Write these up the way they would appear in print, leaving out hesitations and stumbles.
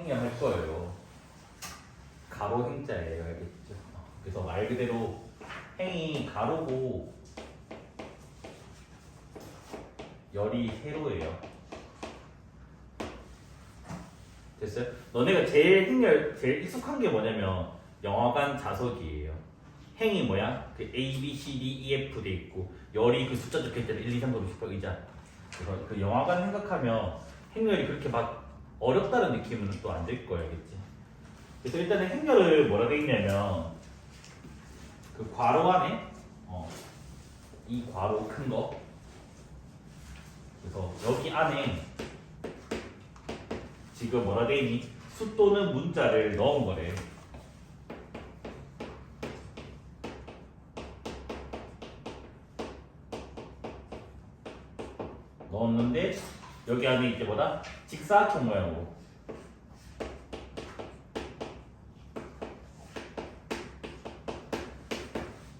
행렬할 거예요. 가로 행자예요, 알겠죠? 그래서 말 그대로 행이 가로고 열이 세로예요. 됐어요? 너네가 제일 익숙한 게 뭐냐면 영화관 좌석이에요. 행이 뭐야? 그 A, B, C, D, E, F 돼 있고 열이 그 숫자 적혀 있잖아. 1, 2, 3, 4, 5, 6, 7, 8 의자. 그래서 그 영화관 생각하면 행렬이 그렇게 막 어렵다는 느낌은 또 안 들 거예요, 알겠지? 그래서 일단은 행렬을 뭐라 돼 있냐면 그 괄호 안에 이 괄호 큰 거. 그래서 여기 안에 지금 뭐라 돼 있니? 수 또는 문자를 넣은 거래. 넣었는데 여기 안에 이제 뭐다? 직사각형 모양으로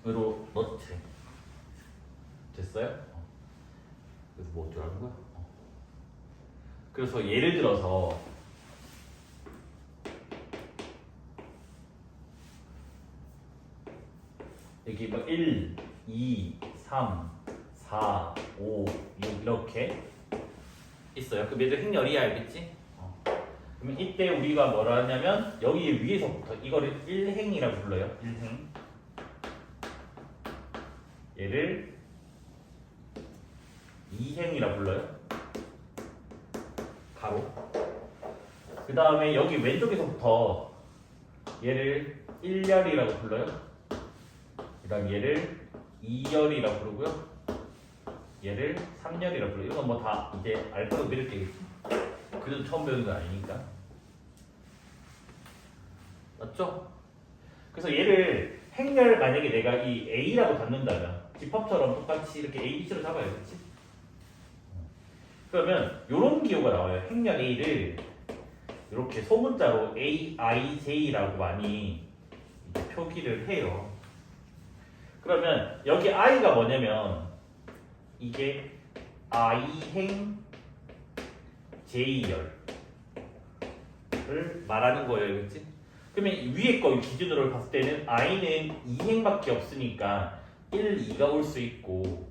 으로 넣지. 됐어요? 그래서 뭐 어쩌라는 거야? 그래서 예를 들어서 여기 뭐 1, 2, 3, 4, 5, 6 이렇게 있어요. 그럼 얘들 행렬이야, 알겠지? 그러면 이때 우리가 뭐라 하냐면 여기 위에서부터 이거를 1행이라고 불러요. 1행. 얘를 2행이라 불러요. 가로. 그 다음에 여기 왼쪽에서부터 얘를 1열이라고 불러요. 그 다음 얘를 2열이라고 부르고요. 얘를 3열이라고 불러요. 이건 뭐 다 이제 알 거로 믿을게요. 그래도 처음 배우는 건 아니니까. 맞죠? 그래서 얘를 행렬 만약에 내가 이 A라고 잡는다면 집합처럼 똑같이 이렇게 A, B, C로 잡아요. 그렇지? 그러면 이런 기호가 나와요. 행렬 A를 이렇게 소문자로 A, I, J라고 많이 이제 표기를 해요. 그러면 여기 I가 뭐냐면 이게 I행 J열을 말하는 거예요. 그렇지? 그러면 위에 거 기준으로 봤을 때는 I는 2행밖에 없으니까 1, 2가 올 수 있고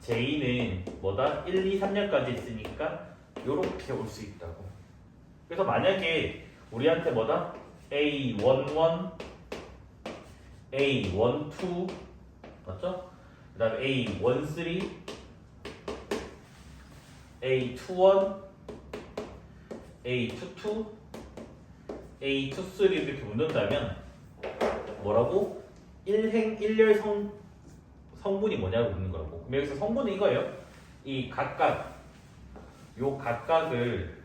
J는 뭐다? 1, 2, 3열까지 있으니까 요렇게 올 수 있다고. 그래서 만약에 우리한테 뭐다? A11, A12 맞죠? 그 다음에 A13, A21, A22, A23 이렇게 묻는다면 뭐라고? 1행 1열 성분이 뭐냐고 묻는 거라고. 그럼 여기서 성분은 이거예요. 이 각각 요 각각을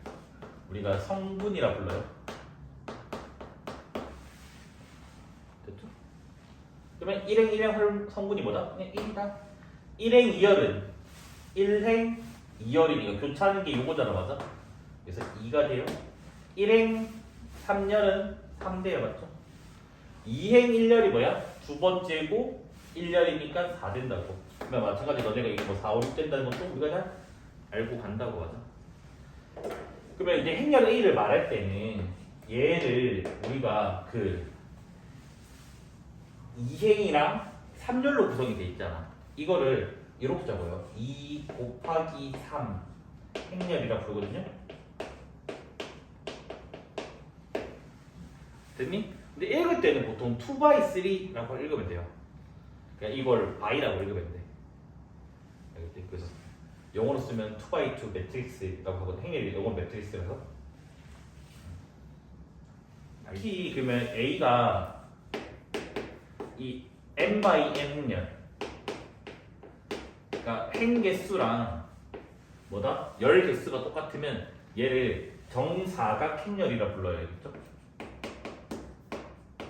우리가 성분이라 불러요. 됐죠? 그러면 1행 1행 성분이 뭐다? 그냥 1이다. 1행 2열은 1행 2열이니까 교차하는 게 요거잖아, 맞아? 그래서 2가 돼요. 1행 3열은 3대요, 맞죠? 2행 1열이 뭐야? 두 번째고 1열이니까 4 된다고. 그러면 마찬가지 너네가 이게 뭐 4, 5, 6 된다는 것도 우리가 다 알고 간다고 하죠. 그러면 이제 행렬 A를 말할 때는 얘를 우리가 그 2행이랑 3열로 구성이 돼 있잖아. 이거를 이렇게 적어요. 2 곱하기 3 행렬이라 부르거든요. 됐니? 근데 읽을 때는 보통 2by3라고 읽으면 돼요. 그러니까 이걸 by라고 읽으면 돼. 알겠지? 그래서 영어로 쓰면 2by2 매트릭스라고 하거든. 행렬이 영어 매트릭스라서. 이 그러면 A가 이 n by n 행렬, 그러니까 행 개수랑 뭐다? 열 개수가 똑같으면 얘를 정사각 행렬이라 불러요. 알겠죠?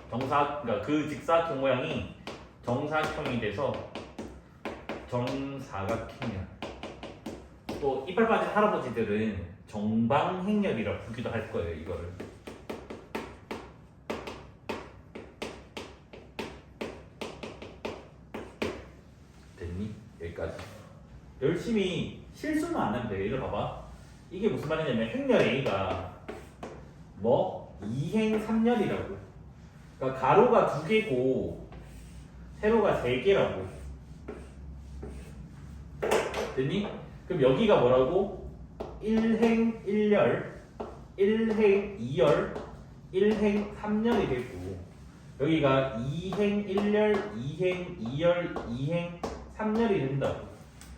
그러니까 그 직사각형 모양이 정사각형이 돼서 정사각행렬. 또 이빨 빠진 할아버지들은 정방행렬이라 부르기도 할 거예요. 이거를. 됐니? 여기까지. 열심히 실수는 안 하면 돼. 이걸 봐봐. 이게 무슨 말이냐면 행렬 A가 뭐 2행 3열이라고. 그러니까 가로가 2개고 세로가 3개라고. 됐니? 그럼 여기가 뭐라고? 1행 1열, 1행 2열, 1행 3열이 되고 여기가 2행 1열, 2행 2열, 2행 3열이 된다고.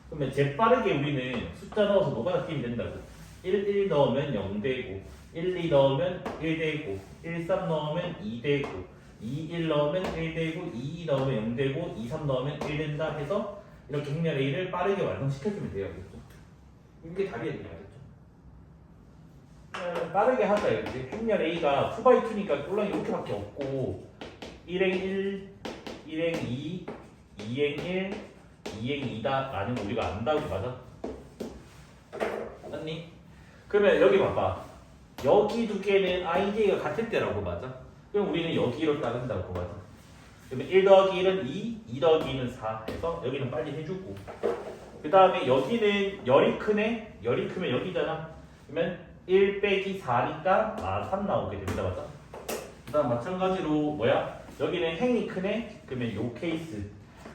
그러면 재빠르게 우리는 숫자 넣어서 뭐가 바뀌면 된다고. 1 넣으면 0 되고 1, 2 넣으면 1 되고 1, 3 넣으면 2 되고 2, 1 넣으면 1 되고 2, 2 넣으면 0 되고 2, 3 넣으면 1 된다 해서 이렇게 행렬 A를 빠르게 완성시켜주면 돼요. 알겠죠? 이게 답이 아니겠죠? 빠르게 하자 이거지. 행렬 A가 2x2니까 꼴랑 이렇게밖에 없고 1행 1, 1행 2, 2행 1, 2행 2다 라는 거 우리가 안다고. 맞아? 맞니? 그러면 여기 봐봐. 여기 두 개는 ij가 같을 때라고. 맞아? 그럼 우리는 여기로 따른다고. 맞아? 그러면 1 더하기 1은 2, 2 더하기 2는 4 해서 여기는 빨리 해주고 그 다음에 여기는 열이 크네? 열이 크면 여기잖아. 그러면 1 빼기 4니까 3 나오게 됩니다. 맞아? 그 다음 마찬가지로 뭐야? 여기는 행이 크네? 그러면 요 케이스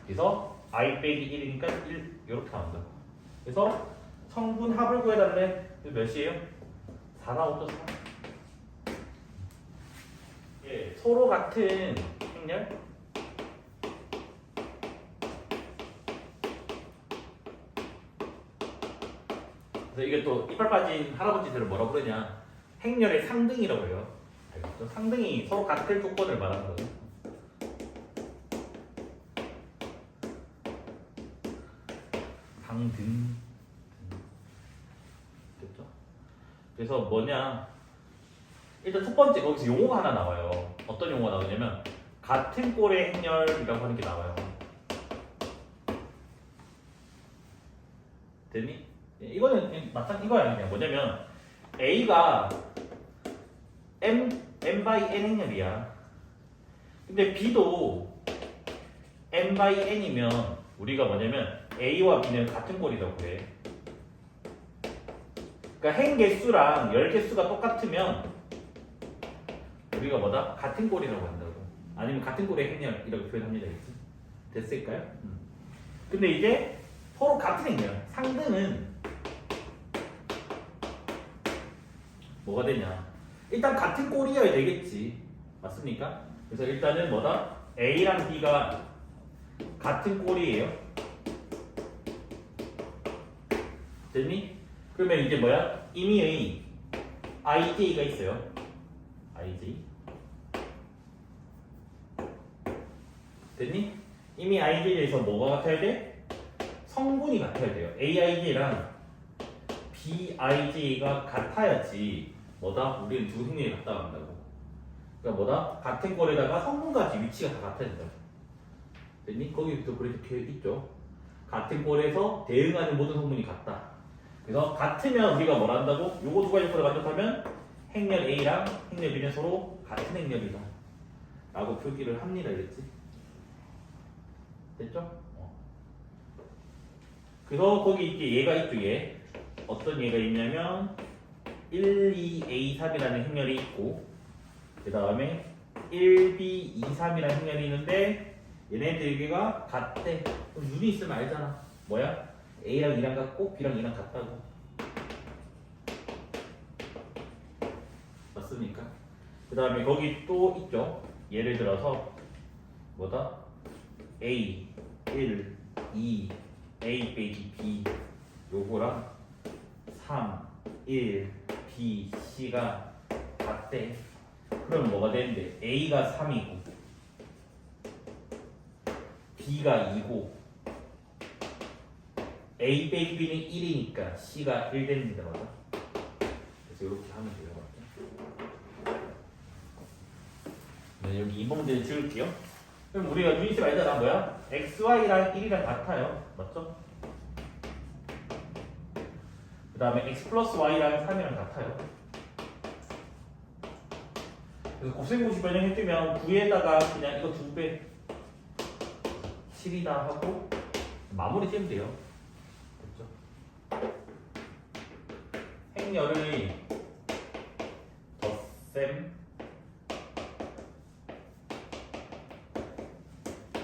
그래서 i 빼기 1이니까 1 이렇게 나온다. 그래서 성분 합을 구해달래. 몇이에요? 4 나오죠? 4. 예, 서로 같은 행렬 그래서 이게 또 이빨 빠진 할아버지들은 뭐라고 그러냐? 행렬의 상등이라고 해요. 알겠죠? 상등이 서로 같은 조건을 말하는 거예요. 상등. 됐죠? 그래서 뭐냐? 일단 첫 번째 거기서 용어가 하나 나와요. 어떤 용어가 나오냐면 같은 꼴의 행렬이라고 하는 게 나와요. 됐니? 이거는 마찬가지 이거야. 그냥 뭐냐면 A가 m by n 행렬이야. 근데 B도 m by n이면 우리가 뭐냐면 A와 B는 같은 꼴이라고 해. 그러니까 행 개수랑 열 개수가 똑같으면 우리가 뭐다? 같은 꼴이라고 한다고. 아니면 같은 꼴의 행렬이라고 표현합니다. 됐을까요? 근데 이제 서로 같은 행렬. 상등은 뭐가 되냐? 일단 같은 꼴이어야 되겠지. 맞습니까? 그래서 일단은 뭐다? A랑 B가 같은 꼴이에요. 됐니? 그러면 이제 뭐야? 임의의 IJ가 있어요. IJ. 됐니? 이미 IJ에서 뭐가 같아야 돼? 성분이 같아야 돼요. AIJ랑 BIJ가 같아야지 뭐다? 우리는 두 행렬이 같다 간다고. 그러니까 뭐다? 같은 꼴에다가 성분까지 위치가 다 같아야 된다고. 됐니? 거기도 그렇게 있죠. 같은 꼴에서 대응하는 모든 성분이 같다. 그래서 같으면 우리가 뭘 한다고? 요거 두 가지 조건을 만족하면 행렬 A랑 행렬 B는 서로 같은 행렬이다 라고 표기를 합니다. 알겠지? 됐죠? 그래서 거기 이제 얘가 있죠. 얘 어떤 얘가 있냐면 1, 2, A, 3이라는 행렬이 있고 그 다음에 1, B, 2, 3이라는 행렬이 있는데 얘네들과 같대. 그럼 눈이 있으면 알잖아. 뭐야? A랑 2랑 같고 B랑 2랑 같다고. 맞습니까? 그 다음에 거기 또 있죠. 예를 들어서 뭐다? A, 1, 2, A 빼기 B 요거랑 3, 1, B, C가 같대. 그럼 뭐가 되는데? A가 3이고 B가 2고 A 빼기 B는 1이니까 C가 1 됩니다. 맞아? 그래서 이렇게 하면 돼요. 네, 여기 2번문제를 지울게요. 그럼 우리가 유닛을 알잖아. 뭐야? XY랑 1이랑 같아요. 맞죠? 그 다음에 X 플러스 Y랑 3이랑 같아요. 그래서 곱셈공식 변형해주면 9에다가 그냥 이거 2배 7이다 하고 마무리 지으면 돼요. 행렬의 덧셈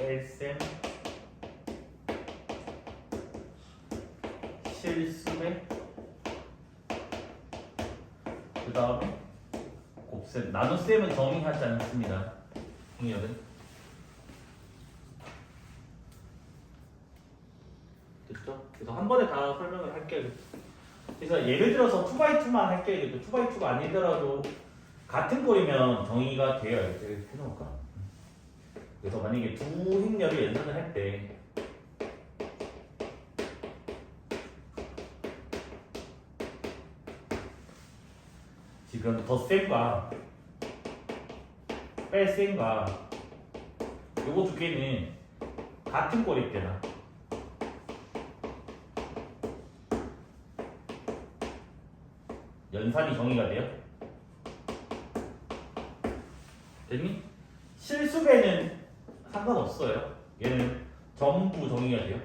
뺄셈 실수배 그 다음에 곱셈 나눗셈은 정의하지 않습니다. 행렬은 됐죠? 그래서 한 번에 다 설명을 할게요. 그래서 예를 들어서 2x2만 할게요. 2x2가 아니더라도 같은 꼴이면 정의가 돼요. 이렇게 해놓을까? 그래서 만약에 두 행렬을 연산을 할 때 지금 덧셈과 뺄셈과 요거 두 개는 같은 꼴일 때나 연산이 정의가 돼요? 됐니? 실수배는 상관없어요. 얘는 전부 정의가 돼요.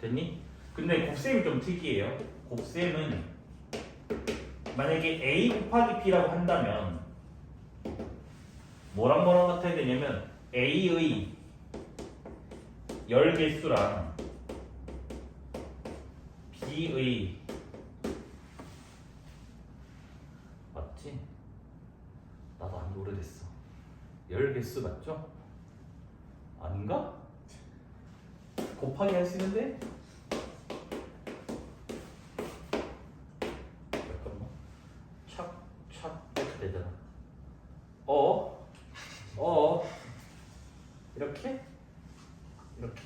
됐니? 근데 곱셈이 좀 특이해요. 곱셈은 만약에 A 곱하기 B라고 한다면 뭐랑 같아야 되냐면 A의 열 개수랑 B의 맞지? 나도 안 오래됐어. 열 개수 맞죠? 아닌가? 곱하기 할 수 있는데? 잠깐만. 착착 이렇게 되잖아. 이렇게? 이렇게.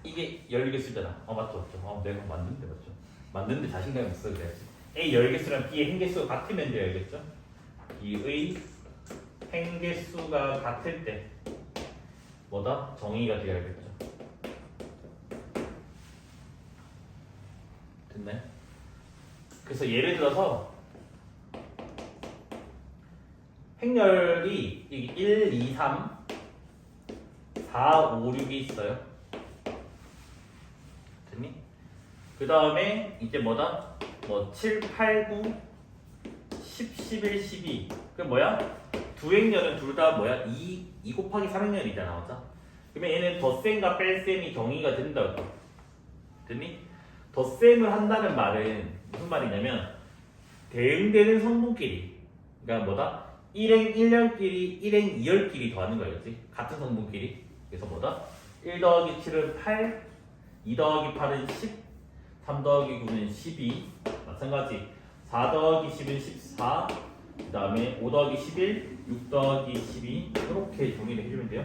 이게 열 개수잖아. 맞죠. 내가 만드는데 맞죠? 만드는데 자신감 있어 그래야지. A 열 개수랑 B의 행개수가 같으면 돼야겠죠? B의 행개수가 같을 때 뭐다? 정의가 되어야겠죠. 됐나요? 그래서 예를 들어서 행렬이 1, 2, 3, 4, 5, 6이 있어요. 됐니? 그 다음에 이제 뭐다? 7, 8, 9, 10, 11, 12. 그럼 뭐야? 두 행렬은 둘 다 뭐야? 2 곱하기 3행렬이잖아. 맞아? 그러면 얘는 덧셈과 뺄셈이 정의가 된다고. 됐니? 덧셈을 한다는 말은 무슨 말이냐면 대응되는 성분끼리 그러니까 뭐다? 1행 1열끼리 1행 2열끼리 더하는 거였지. 같은 성분끼리. 그래서 뭐다? 1 더하기 7은 8, 2 더하기 8은 10, 3 더하기 9는 12. 마찬가지 4 더하기 10은 14, 그 다음에 5 더하기 11, 6 더하기 12 이렇게 정의를 해주면 돼요.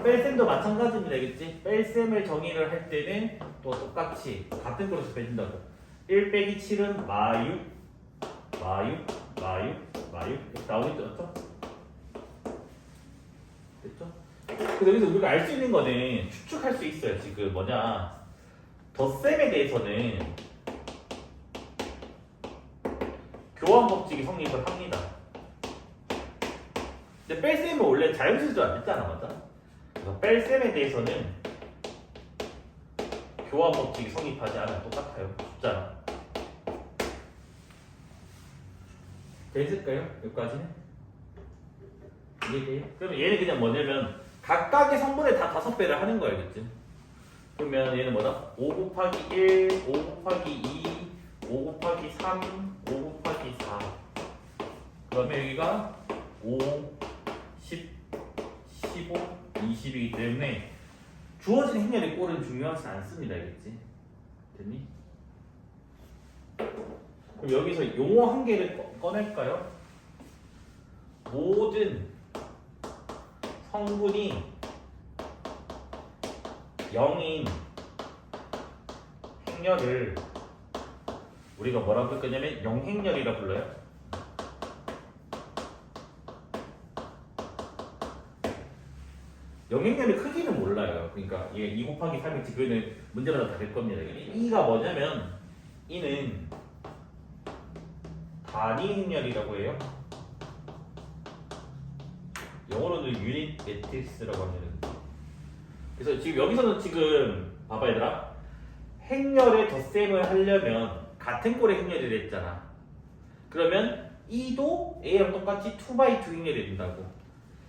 뺄셈도 마찬가지입니다. 알겠지? 뺄셈을 정의를 할 때는 또 똑같이 같은 그릇을 빼준다고. 1 빼기 7은 마육 이렇게 나오겠죠? 맞죠? 됐죠? 그래서 여기서 우리가 알 수 있는 거는 추측할 수 있어요. 지금 뭐냐 덧셈에 대해서는 교환 법칙이 성립을 합니다. 근데 뺄셈은 원래 자연수도 안 됐잖아. 맞아? 그래서 뺄셈에 대해서는 교환 법칙이 성립하지 않아요. 똑같아요. 숫자랑. 됐을까요? 여기까지는? 이해돼요? 그러면 얘는 그냥 뭐냐면 각각의 성분에 다 5배를 하는 거야. 알겠지? 그러면 얘는 뭐다? 5 곱하기 1, 5 곱하기 2, 5 곱하기 3, 5 곱하기 4. 그러면 여기가 5, 10, 15, 20이기 때문에 주어진 행렬의 꼴은 중요하지 않습니다. 알겠지? 됐니? 그럼 여기서 용어 한 개를 꺼낼까요? 모든 성분이 0인 행렬을 우리가 뭐라고 할 거냐면 영행렬이라 불러요. 영행렬의 크기는 몰라요. 그러니까 얘 2 곱하기 3일지 그거는 문제마다 다를 겁니다. 2가 뭐냐면 2는 단위 행렬이라고 해요. 영어로는 유닛 매트릭스라고 합니다. 그래서 지금 여기서는 지금 봐봐 얘들아 행렬의 덧셈을 하려면 같은 꼴의 행렬이 됐잖아. 그러면 E도 A랑 똑같이 2x2 행렬이 된다고.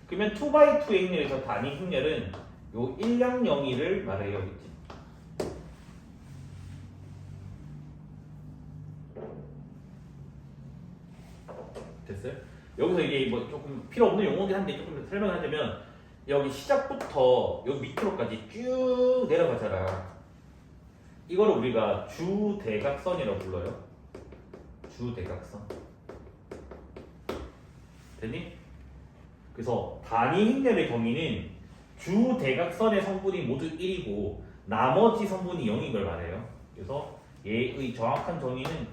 그러면 2x2 행렬에서 단위 행렬은 요 1002를 말해요. 그치? 됐어요? 여기서 이게 뭐 조금 필요 없는 용어긴 한데 조금 설명을 하자면 여기 시작부터 여기 밑으로까지 쭉 내려가잖아. 이거를 우리가 주대각선이라고 불러요. 주대각선. 됐니? 그래서 단위 행렬의 범위는 주대각선의 성분이 모두 1이고 나머지 성분이 0인 걸 말해요. 그래서 얘의 정확한 정의는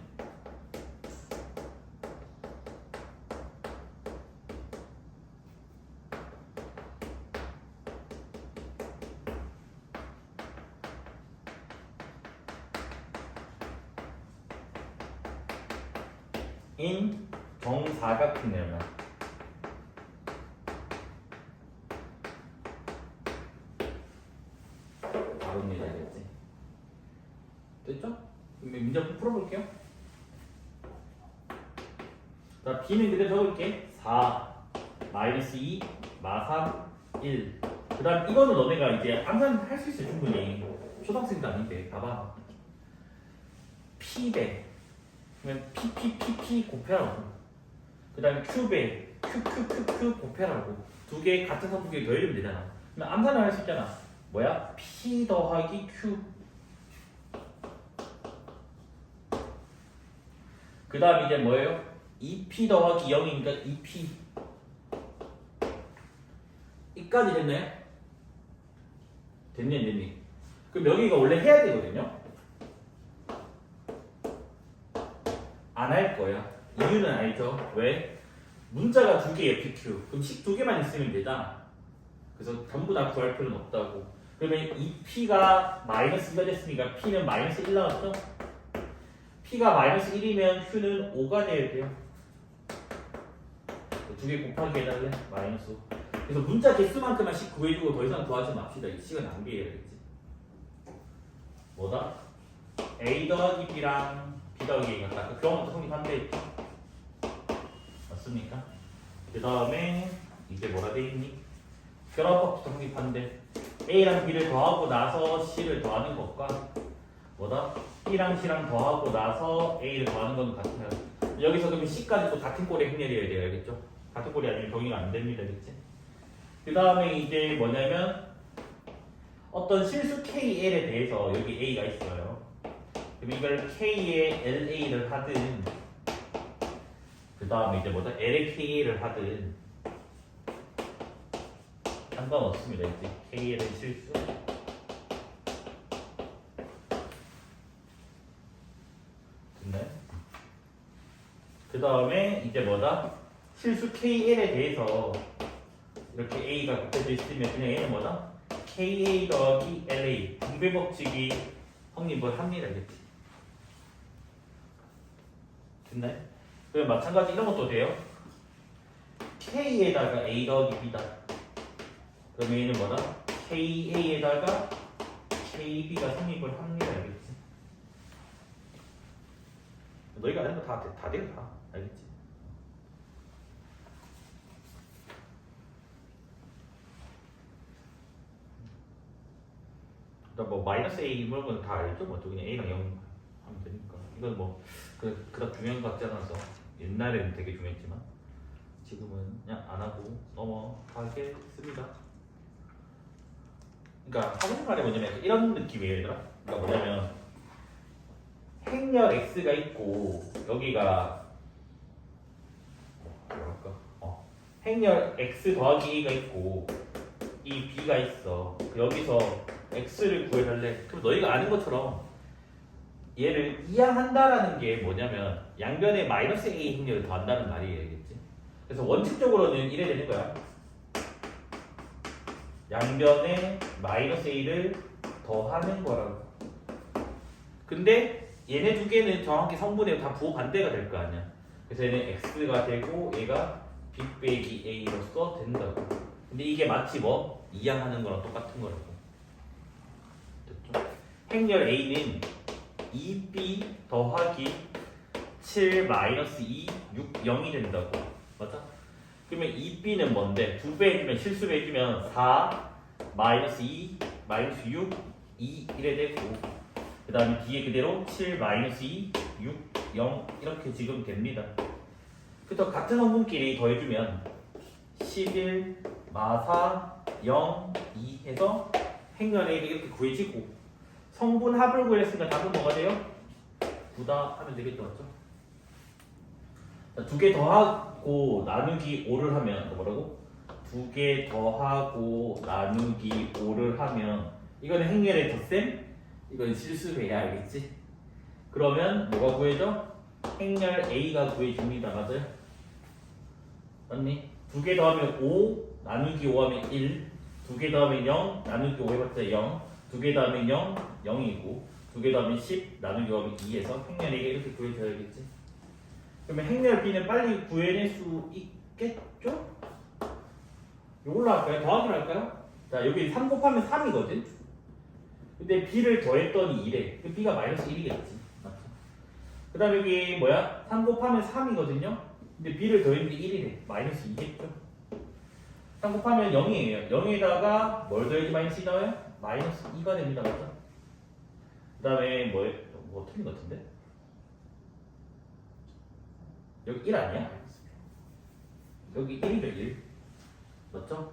인 정사각형이란 바로 내려야겠지. 됐죠? 그럼 문제 한번 풀어볼게요. 자, B는 그대로 적을게. 4 마이너스 2 마삼 1. 그 다음 이거는 너네가 이제 암산할 수 있어 충분히. 초등학생도 아닌데 봐봐. P배 그러면 P 곱해라고. 그 다음에 Q배 Q 곱해라고. 두 개 같은 성분끼리 더해주면 되잖아. 그러면 암산을 할 수 있잖아. 뭐야? P 더하기 Q. 그 다음 이제 뭐예요? 2P 더하기 0이니까 2P. 이까지 됐나요? 됐니? 그럼 여기가 원래 해야 되거든요? 안 할 거야. 이유는 알죠? 왜? 문자가 두 개에 PQ. 그럼 식 두 개만 있으면 되잖아. 그래서 전부 다 구할 필요는 없다고. 그러면 2P가 마이너스 2가 됐으니까 P는 마이너스 1 나왔죠? P가 마이너스 1이면 Q는 5가 돼야 돼요. 두 개 곱하기 해달래? 마이너스 5. 그래서 문자 개수만큼만 식 구해주고 더 이상 구하지 맙시다. 이 시간 낭비해야겠지. 뭐다? A 더하기 B랑 B 더하기 A가 딱 교환부터 성립한대. 맞습니까? 그 다음에 이제 뭐라 돼 있니? 결합법부터 성립한대. A랑 B를 더하고 나서 C를 더하는 것과 뭐다? B랑 C랑 더하고 나서 A를 더하는 건 같아요. 여기서 그러면 C까지 또 같은 꼴의 행렬이어야 돼요. 알겠죠? 같은 꼴이 아니면 정의가 안 됩니다. 그치? 그 다음에 이제 뭐냐면 어떤 실수 KL에 대해서 여기 A가 있어요. 그럼 이걸 K의 LA를 하든 그 다음에 이제 뭐다? L의 KA를 하든 상관없습니다. 이제 KL의 실수 됐나요? 그 다음에 이제 뭐다? 실수 KL에 대해서 이렇게 A가 곱해져 있으면 그냥 얘는 뭐다? KA 더하기 LA 분배 법칙이 성립을 합니다. 그치? 됐나요? 그럼 마찬가지 이런 것도 돼요. K에다가 A 더하기 B다. 그러면 얘는 뭐다? KA에다가 KB가 성립을 합니다. 알겠지? 너희가 아는 거 다 돼요. 다. 알겠지? 뭐 마이너스 A 이런 건 다 알죠? 뭐 그냥 A랑 0 하면 되니까. 이건 뭐 그닥 중요한 것 같지 않아서 옛날에는 되게 중요했지만 지금은 그냥 안 하고 넘어가겠습니다. 그러니까 하는 말이 뭐냐면 이런 느낌이에요, 얘들아. 그러니까 뭐냐면 행렬 x가 있고 여기가 뭐랄까? 행렬 x 더하기 a가 있고 이 b가 있어. 여기서 x를 구해달래. 그럼 너희가 아는 것처럼 얘를 이항한다라는 게 뭐냐면 양변에 마이너스 a 행렬을 더한다는 말이에요, 알겠지? 그래서 원칙적으로는 이래 되는 거야. 양변에 마이너스 a를 더하는 거라고. 근데 얘네 두 개는 정확히 성분에 다 부호 반대가 될 거 아니야. 그래서 얘는 x가 되고 얘가 b 빼기 a로서 된다고. 근데 이게 마치 뭐 이항하는 거랑 똑같은 거라고. 됐죠? 행렬 a는 2b 더하기 7 마이너스 2, 6, 0이 된다고. 맞아? 그러면 2b는 뭔데? 2배 해주면 실수배 해주면 4 마이너스 2 마이너스 6 2 이래 되고 그 다음에 뒤에 그대로 7 마이너스 2 6 0 이렇게 지금 됩니다. 그래서 같은 성분끼리 더해주면 11 마사 0 2 해서 행렬 A가 이렇게 구해지고 성분 합을 구했으니까 답은 뭐가 돼요? 9다 하면 되겠죠, 맞죠? 두 개 더하고 나누기 5를 하면 뭐라고? 두 개 더하고 나누기 5를 하면 이거는 행렬의 덧셈, 이건 실수해야 알겠지? 그러면 뭐가 구해져? 행렬 A가 구해집니다. 맞아요? 맞니? 두 개 더하면 5 나누기 5 하면 1, 두 개 더하면 0 나누기 5 해봤자 0, 두 개 더하면 0 0이고 두 개 더하면 10 나누기 5 하면 2에서 행렬 A가 이렇게 구해져야겠지? 그러면 행렬 B는 빨리 구해낼 수 있겠죠? 이걸로 할까요? 더하기로 할까요? 자, 여기 3 곱하면 3이거든? 근데 B를 더했더니 2래. 그 B가 마이너스 1이겠지. 맞죠? 그 다음에 여기 뭐야? 3 곱하면 3이거든요? 근데 B를 더했는데 1이래. 마이너스 2겠죠? 3 곱하면 0이에요. 0에다가 뭘 더해야지 마이너스 2 나와요? 마이너스 2가 됩니다. 맞죠? 그 다음에 뭐 틀린 것 같은데? 여기 1 아니야? 여기 1이죠, 1. 맞죠?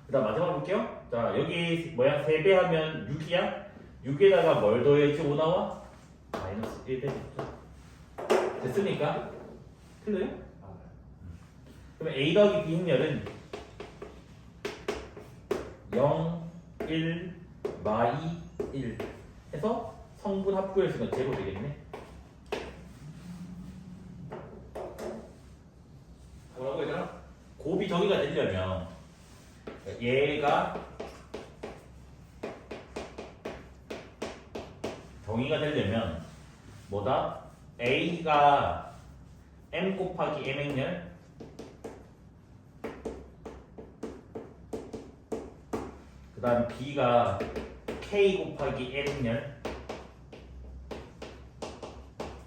그 다음 마지막 볼게요. 자, 여기 뭐야? 3배 하면 6이야? 6에다가 뭘 더해야지 5 나와? 마이너스 1 되겠죠? 됐습니까? 틀려요? 그러면 A 더하기 B 행렬은 0, 1, 마 2, 1 해서 성분 합구였으면 제로 되겠네. 뭐라고 해야 되나? 곱이 정의가 되려면 얘가 정의가 되려면 뭐다? A가 M 곱하기 M 행렬 그 다음 B가 K 곱하기 L 행렬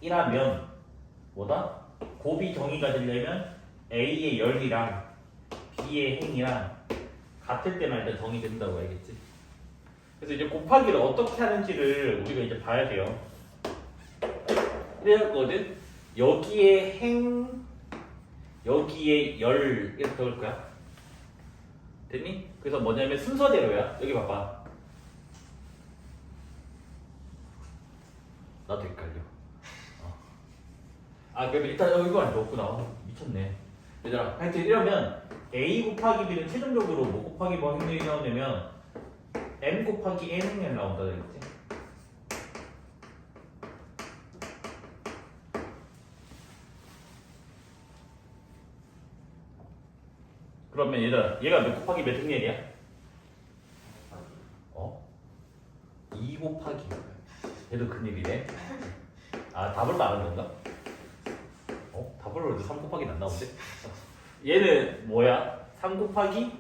이라면 뭐다? 곱이 정의가 되려면 A의 열이랑 B의 행이랑 같을 때만 일단 정의된다고 알겠지? 그래서 이제 곱하기를 어떻게 하는지를 우리가 이제 봐야 돼요. 이랬거든? 여기에 행, 여기에 열 이렇게 적을 거야. 됐니? 그래서 뭐냐면 순서대로야. 여기 봐봐. 나도 헷갈려. 그럼 일단 이거 안 적었구나. 미쳤네. 얘들아, 하여튼 이러면 A 곱하기 B는 최종적으로 뭐 곱하기 뭐 행렬이 나오냐면 M 곱하기 N 행렬이 나온다 그랬지? 그러면 얘가 몇 곱하기 몇 행렬이야? 2 곱하기 얘도 큰일이네. 답을 말하는 건가? 답을 해도 3 곱하기 안 나오는데? 얘는 뭐야? 3 곱하기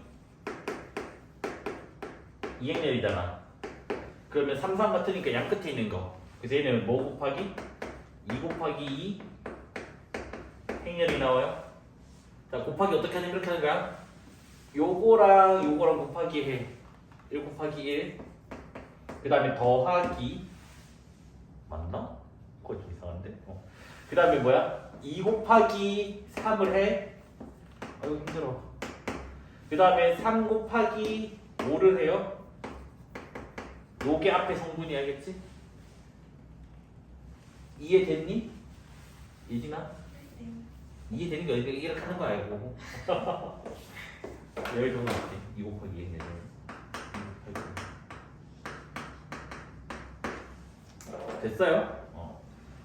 2행렬이잖아. 그러면 3, 3 같으니까 양 끝에 있는 거. 그래서 얘는 뭐 곱하기? 2 곱하기 2 행렬이 나와요. 자, 곱하기 어떻게 하냐면 이렇게 하는 거야. 요거랑 곱하기 해. 1 곱하기 1. 그 다음에 더하기. 맞나? 그거 좀 이상한데? 그 다음에 뭐야? 2 곱하기 3을 해. 아이고 힘들어. 그 다음에 3 곱하기 5를 해요. 요게 앞에 성분이 알겠지? 이해됐니? 예진아? 이해되는 게 이렇게 하는 거 알고. 여기 정도 있지? 2 곱하기 2 했네. 됐어요?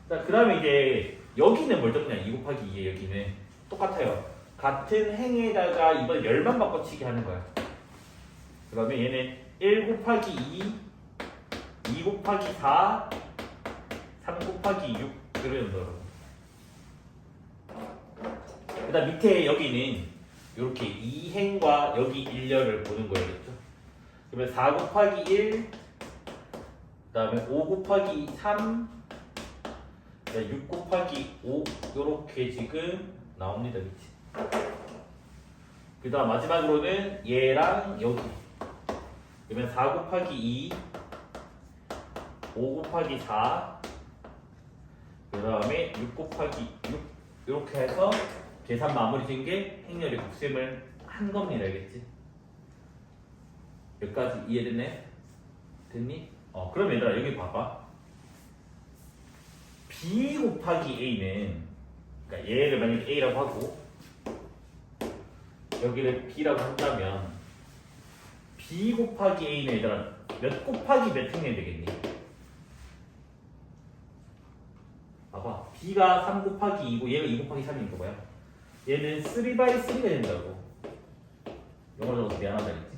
자, 그 다음에 이제 여기는 뭘 적냐? 2 곱하기 2에 여기는 똑같아요. 같은 행에다가 이번 열만 바꿔치기 하는 거야. 그러면 얘는 1 곱하기 2, 2 곱하기 4, 3 곱하기 6 그러는 거라고. 그 다음 밑에 여기는 이렇게 2행과 여기 1열을 보는 거겠죠. 그러면 4 곱하기 1, 그 다음에 5 곱하기 3, 6 곱하기 5 요렇게 지금 나옵니다. 그치? 그 다음 마지막으로는 얘랑 여기 그러면 4 곱하기 2 5 곱하기 4 그 다음에 6 곱하기 6 이렇게 해서 계산 마무리 된 게 행렬의 곱셈을 한 겁니다. 알겠지? 여기까지 이해됐네? 됐니? 그럼 얘들아 여기 봐봐. B 곱하기 A는 그러니까 얘를 만약에 A라고 하고 여기를 B라고 한다면 B 곱하기 A는 얘들아 몇 곱하기 몇 행렬 되겠니? 봐봐. B가 3 곱하기 2고 얘가 2 곱하기 3이니까 뭐야? 얘는 3/3가 된다고. 영어로 적어서 미안하다 했지?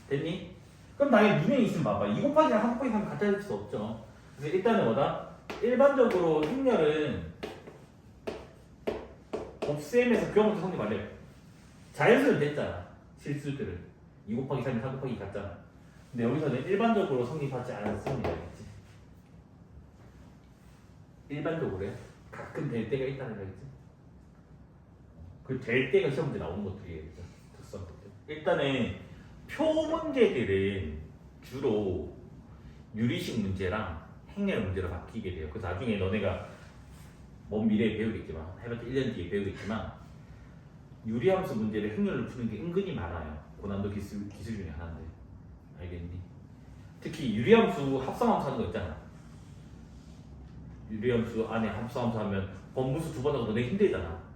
됐니? 그럼 나의 미명이 있으면 봐봐. 2 곱하기랑 3 곱하기 3 같아 될 수 없죠. 그래서 일단은 뭐다? 일반적으로 행렬은 곱셈에서 교환부터 성립 안 해. 자연수는 됐잖아. 실수들은 2 곱하기 3이 4 곱하기 2 같잖아. 근데 여기서는 일반적으로 성립하지 않습니다. 알겠지? 일반적으로요. 가끔 될 때가 있다는 거겠지? 그 될 때가 시험 문제 나오는 것들이에요. 특성 것들. 일단은 표 문제들은 주로 유리식 문제랑 행렬 문제로 바뀌게 돼요. 그래서 나중에 너네가 먼 미래에 배우겠지만 해봤자 1년 뒤에 배우겠지만 유리함수 문제를 행렬로 푸는 게 은근히 많아요. 고난도 기술 중에 하나인데 알겠니? 특히 유리함수 합성함수 하는 거 있잖아. 유리함수 안에 합성함수 하면 번분수 2번 하고 너네 힘들잖아.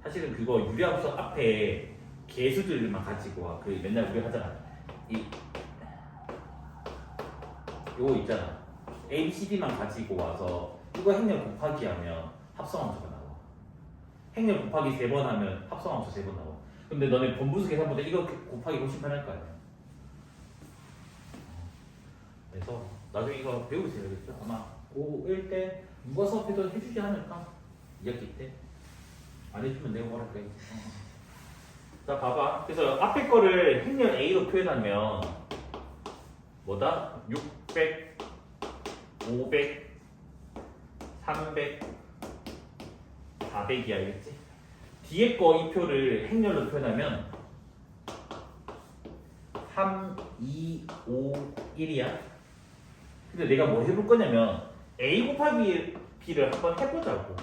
사실은 그거 유리함수 앞에 개수들만 가지고 와. 그 맨날 우리 하잖아. 요거 있잖아. ABCD만 가지고 와서 이거 행렬 곱하기 하면 합성함수가 나와. 행렬 곱하기 3번 하면 합성함수 3번 나와. 근데 너네 번분수 계산보다 이거 곱하기 훨씬 편할 거 아니야. 그래서 나중에 이거 배우세요. 알겠죠? 아마 고1 때 누가 수업해도 해주지 않을까? 2학기 때. 안 해주면 내가 뭐랄까 했지. 자 봐봐. 그래서 앞에 거를 행렬 A로 표현하면 뭐다? 600 500 300 400이 알겠지? 뒤에 거 이 표를 행렬로 표현하면 3 2 5 1이야. 근데 내가 뭐 해볼 거냐면 A 곱하기 B를 한번 해보자고.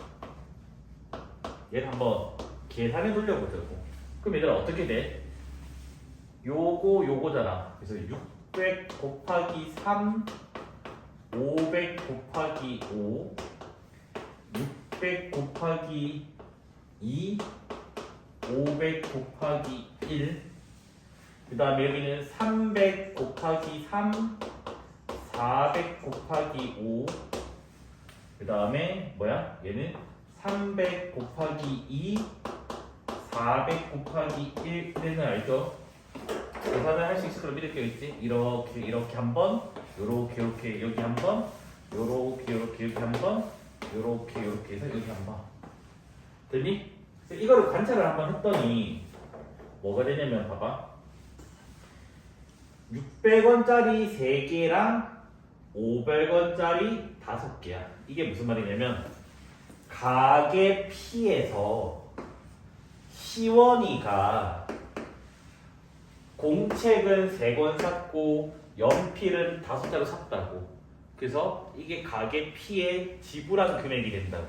얘를 한번 계산해 돌려보자고. 그럼 얘들아 어떻게 돼? 요거잖아. 그래서 600 곱하기 3 500 곱하기 5 600 곱하기 2 500 곱하기 1 그 다음에 여기는 300 곱하기 3 400 곱하기 5 그 다음에 뭐야? 얘는 300 곱하기 2 400 곱하기 1은 알죠? 계산을 할 수 있을 거로 믿을게요. 있지? 이렇게 한번 요렇게 여기 한번 요렇게 여기 한번 요렇게 해서 여기 한번 됐니? 이거를 관찰을 한번 했더니 뭐가 되냐면 봐봐 600원짜리 3개랑 500원짜리 5개야. 이게 무슨 말이냐면 가게 P에서 시원이가 공책은 3권 샀고 연필은 5자루 샀다고. 그래서 이게 가게 P의 지불한 금액이 된다고.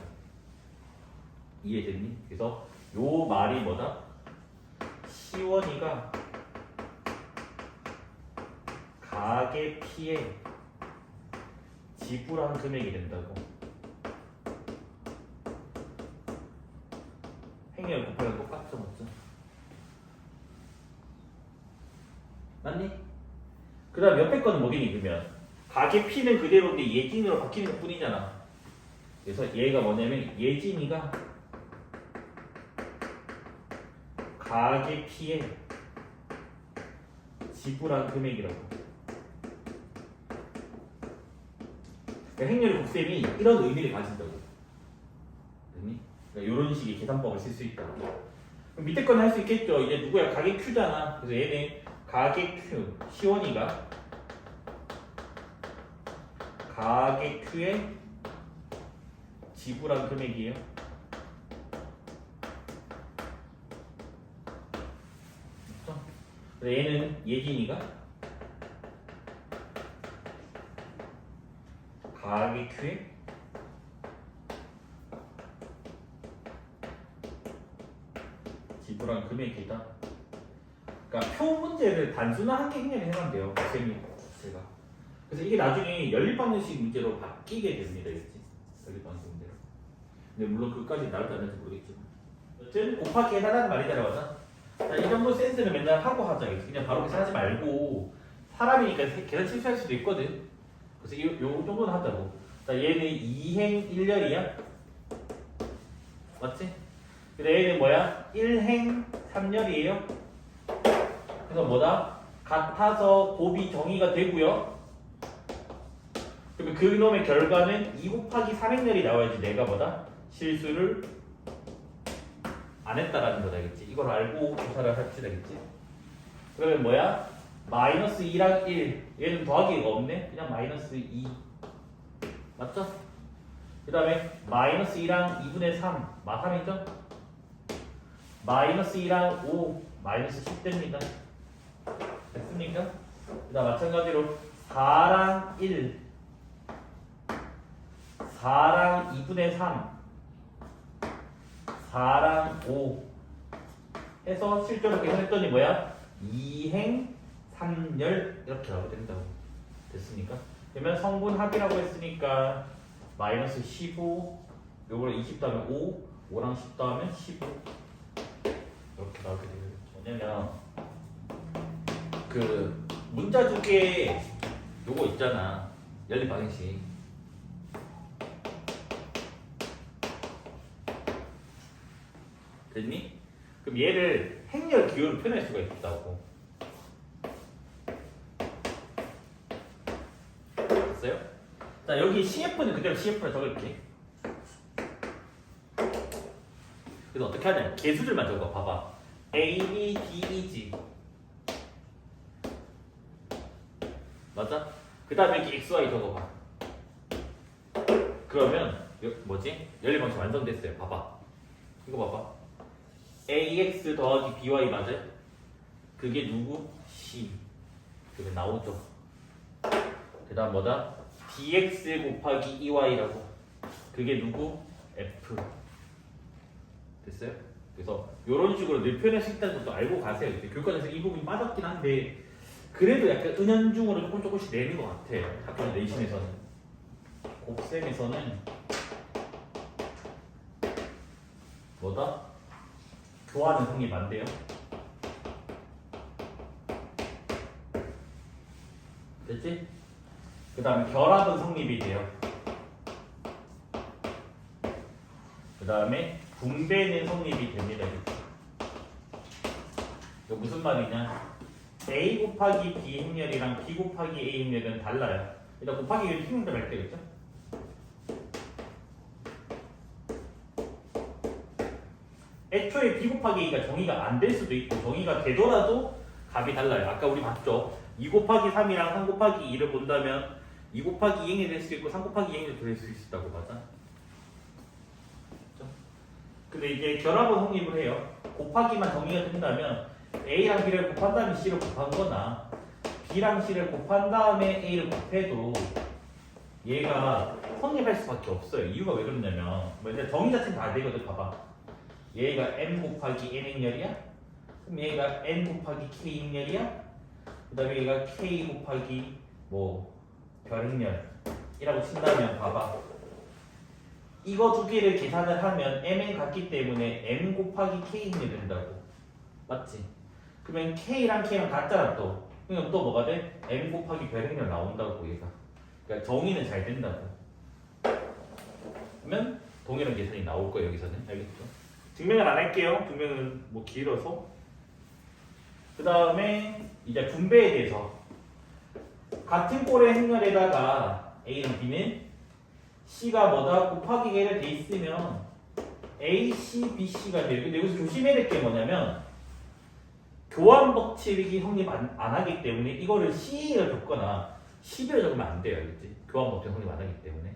이해됐니? 그래서 요 말이 뭐다? 시원이가 가게 P의 지불한 금액이 된다고. 행렬 곱하기랑 똑같죠, 맞죠? 맞니? 그 다음 옆에 거는 뭐겠니? 그러면 가게 P는 그대로인데 예진으로 바뀌는 것 뿐이잖아. 그래서 얘가 뭐냐면 예진이가 가게 P의 지불한 금액이라고. 그러니까 행렬의 곱셈이 이런 의미를 가진다고. 됐니? 그러니까 이런 식의 계산법을 쓸 수 있다고. 그럼 밑에 거는 할 수 있겠죠. 이제 누구야? 가게 Q잖아. 그래서 얘는 가게 Q, 시원이가 가게 Q의 지불한 금액이에요. 그래서 얘는 예진이가 가계 Q에 지불한 금액이다. 그러니까 표 문제를 단순한 한계 행렬을 해만 돼요. 쌤이 제가. 그래서 이게 나중에 연립방정식 문제로 바뀌게 됩니다. 그렇지? 연립방정식 문제로. 근데 물론 그것까지 나올지 안 나올지 모르겠지만. 어쨌든 곱하기 해달라는 말이잖아, 맞아? 자, 이 정도 센스는 맨날 하고 하자. 그냥 바로 계산하지 말고 사람이니까 계산 실수할 수도 있거든. 그래서 요 정도는 하자고. 자, 얘는 2행 1열이야. 맞지? 근데 얘는 뭐야? 1행 3열이에요. 그래서 뭐다? 같아서 곱이 정의가 되고요. 그러면 그 놈의 결과는 2 곱하기 3행렬이 나와야지 내가 뭐다? 실수를 안 했다라는 거다, 겠지? 이걸 알고 조사를 합시다, 겠지? 그러면 뭐야? 마이너스 2랑 1 얘는 더하기가 없네? 그냥 마이너스 2 맞죠? 그 다음에 마이너스 2랑 2분의 3 마3이죠? 마이너스 2랑 5 마이너스 10 됩니다. 됐습니까? 그 다음 마찬가지로 4랑 1 4랑 2분의 3 4랑 5 해서 실제로 계산했더니 뭐야? 2행 3열 이렇게 나오게 된다고. 됐습니까? 그러면 성분 합이라고 했으니까 마이너스 15 요걸 20 더하면 5 5랑 10 더하면 15 이렇게 나오게 되거든요. 뭐냐면 그 문자 두 개 요거 있잖아. 연립 방정식. 됐니? 그럼 얘를 행렬 기호로 표현할 수가 있다고. 됐어요? 자, 여기 CF는 그대로 CF로 적을게. 그래서 어떻게 하냐? 개수들만 적어. 봐봐. A, B, D, E, G. 맞아? 그 다음에 이렇게 X, Y 적어봐. 그러면 뭐지? 연립방식 완성됐어요. 봐봐. 이거 봐봐. AX 더하기 BY 맞아요? 그게 누구? C. 그게 나오죠. 그 다음 뭐다? DX 곱하기 EY라고. 그게 누구? F. 됐어요? 그래서 이런 식으로 늘 표현할 수 있다는 것도 알고 가세요. 교과서에서 이 부분이 빠졌긴 한데 그래도 약간 은연중으로 조금씩 내는 것 같아. 학교 내신에서는. 곱셈에서는 뭐다? 교환은 성립 안 돼요. 됐지? 그 다음에 결합은 성립이 돼요. 그 다음에 분배는 성립이 됩니다. 이거 무슨 말이냐? A 곱하기 B 행렬이랑 B 곱하기 A 행렬은 달라요. 일단 곱하기 행렬 할 때, 그죠? 애초에 B 곱하기 A가 정의가 안 될 수도 있고 정의가 되더라도 값이 달라요. 아까 우리 봤죠? 2 곱하기 3이랑 3 곱하기 2를 본다면 2 곱하기 2행이 될 수 있고 3 곱하기 2행이 될 수 있다고 맞아? 그렇죠? 근데 이제 결합은 성립을 해요. 곱하기만 정의가 된다면 A랑 B를 곱한 다음에 C를 곱한 거나 B랑 C를 곱한 다음에 A를 곱해도 얘가 성립할 수밖에 없어요. 이유가 왜 그러냐면 정의 자체는 다 되거든. 봐봐. 얘가 M 곱하기 N 행렬이야? 그럼 얘가 N 곱하기 K 행렬이야? 그 다음에 얘가 K 곱하기 별행렬이라고 친다면 봐봐. 이거 두 개를 계산을 하면 Mn 같기 때문에 M 곱하기 K 행렬이 된다고. 맞지? 그러면 K랑 K랑 같잖아 또. 그럼 또 뭐가 돼? M 곱하기 별행렬 나온다고 얘가. 그러니까 정의는 잘 된다고. 그러면 동일한 계산이 나올 거예요 여기서는. 알겠죠? 증명을 안 할게요. 증명은 길어서. 그 다음에 이제 분배에 대해서 같은 꼴의 행렬에다가 A랑 B는 C가 뭐다? 곱하기 A를 돼 있으면 A, C, B, C가 돼요. 근데 여기서 조심해야 될 게 뭐냐면 교환 법칙이 성립 안 하기 때문에 이거를 C를 적거나 10을 적으면 안 돼요. 알겠지? 교환 법칙 성립 안 하기 때문에.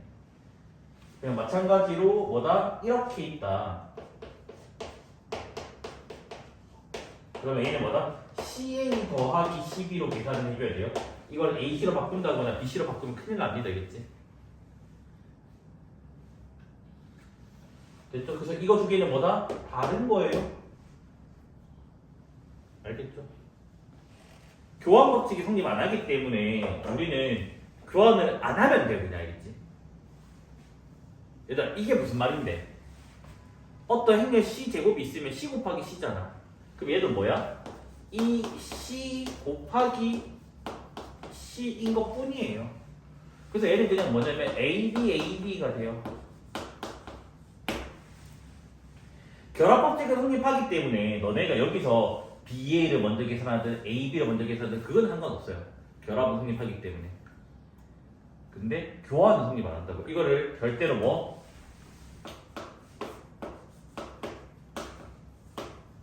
그냥 마찬가지로 뭐다? 이렇게 있다. 그러면 얘는 뭐다? CA 더하기 12로 계산을 해줘야 돼요. 이걸 AC로 바꾼다거나 BC로 바꾸면 큰일 납니다. 알겠지? 됐죠? 그래서 이거 두 개는 뭐다? 다른 거예요. 알겠죠? 교환 법칙이 성립 안 하기 때문에 우리는 교환을 안 하면 돼요. 그냥 알겠지? 얘들아 이게 무슨 말인데? 어떤 행렬 C제곱이 있으면 C 곱하기 C잖아. 그럼 얘도 뭐야? 이 C 곱하기 C인 것 뿐이에요. 그래서 얘는 그냥 뭐냐면 AB가 돼요. 결합법칙을 성립하기 때문에 너네가 여기서 BA를 먼저 계산하든 AB를 먼저 계산하든 그건 상관없어요. 결합은 성립하기 때문에. 근데 교환은 성립 안 한다고. 이거를 절대로 뭐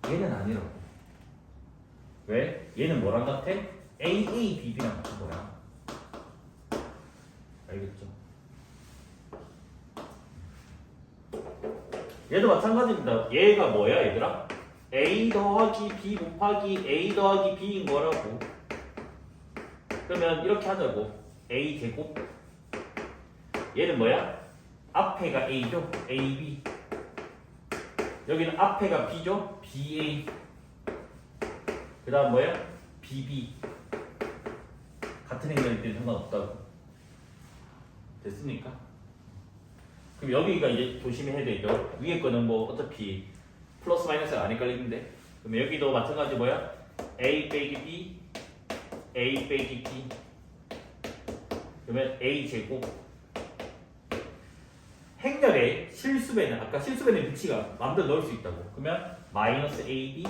얘는 아니라고. 왜? 얘는 뭐랑 같아? AABB랑 같은 거야. 알겠죠? 얘도 마찬가지입니다. 얘가 뭐야 얘들아? A 더하기 B 곱하기 A 더하기 B인 거라고. 그러면 이렇게 하자고. A 제곱. 얘는 뭐야? 앞에가 A죠? AB. 여기는 앞에가 B죠? BA. 그 다음 뭐야? BB. 같은 행렬일 때는 상관없다고. 됐습니까? 그럼 여기가 이제 조심해야 되죠. 위에 거는 뭐 어차피 플러스 마이너스가 안 헷갈리는데. 그럼 여기도 마찬가지 뭐야? A 빼기 B, A 빼기 B. 그러면 A 제곱. 행렬의 실수배는 아까 실수배는 위치가 마음대로 넣을 수 있다고. 그러면 마이너스 AB.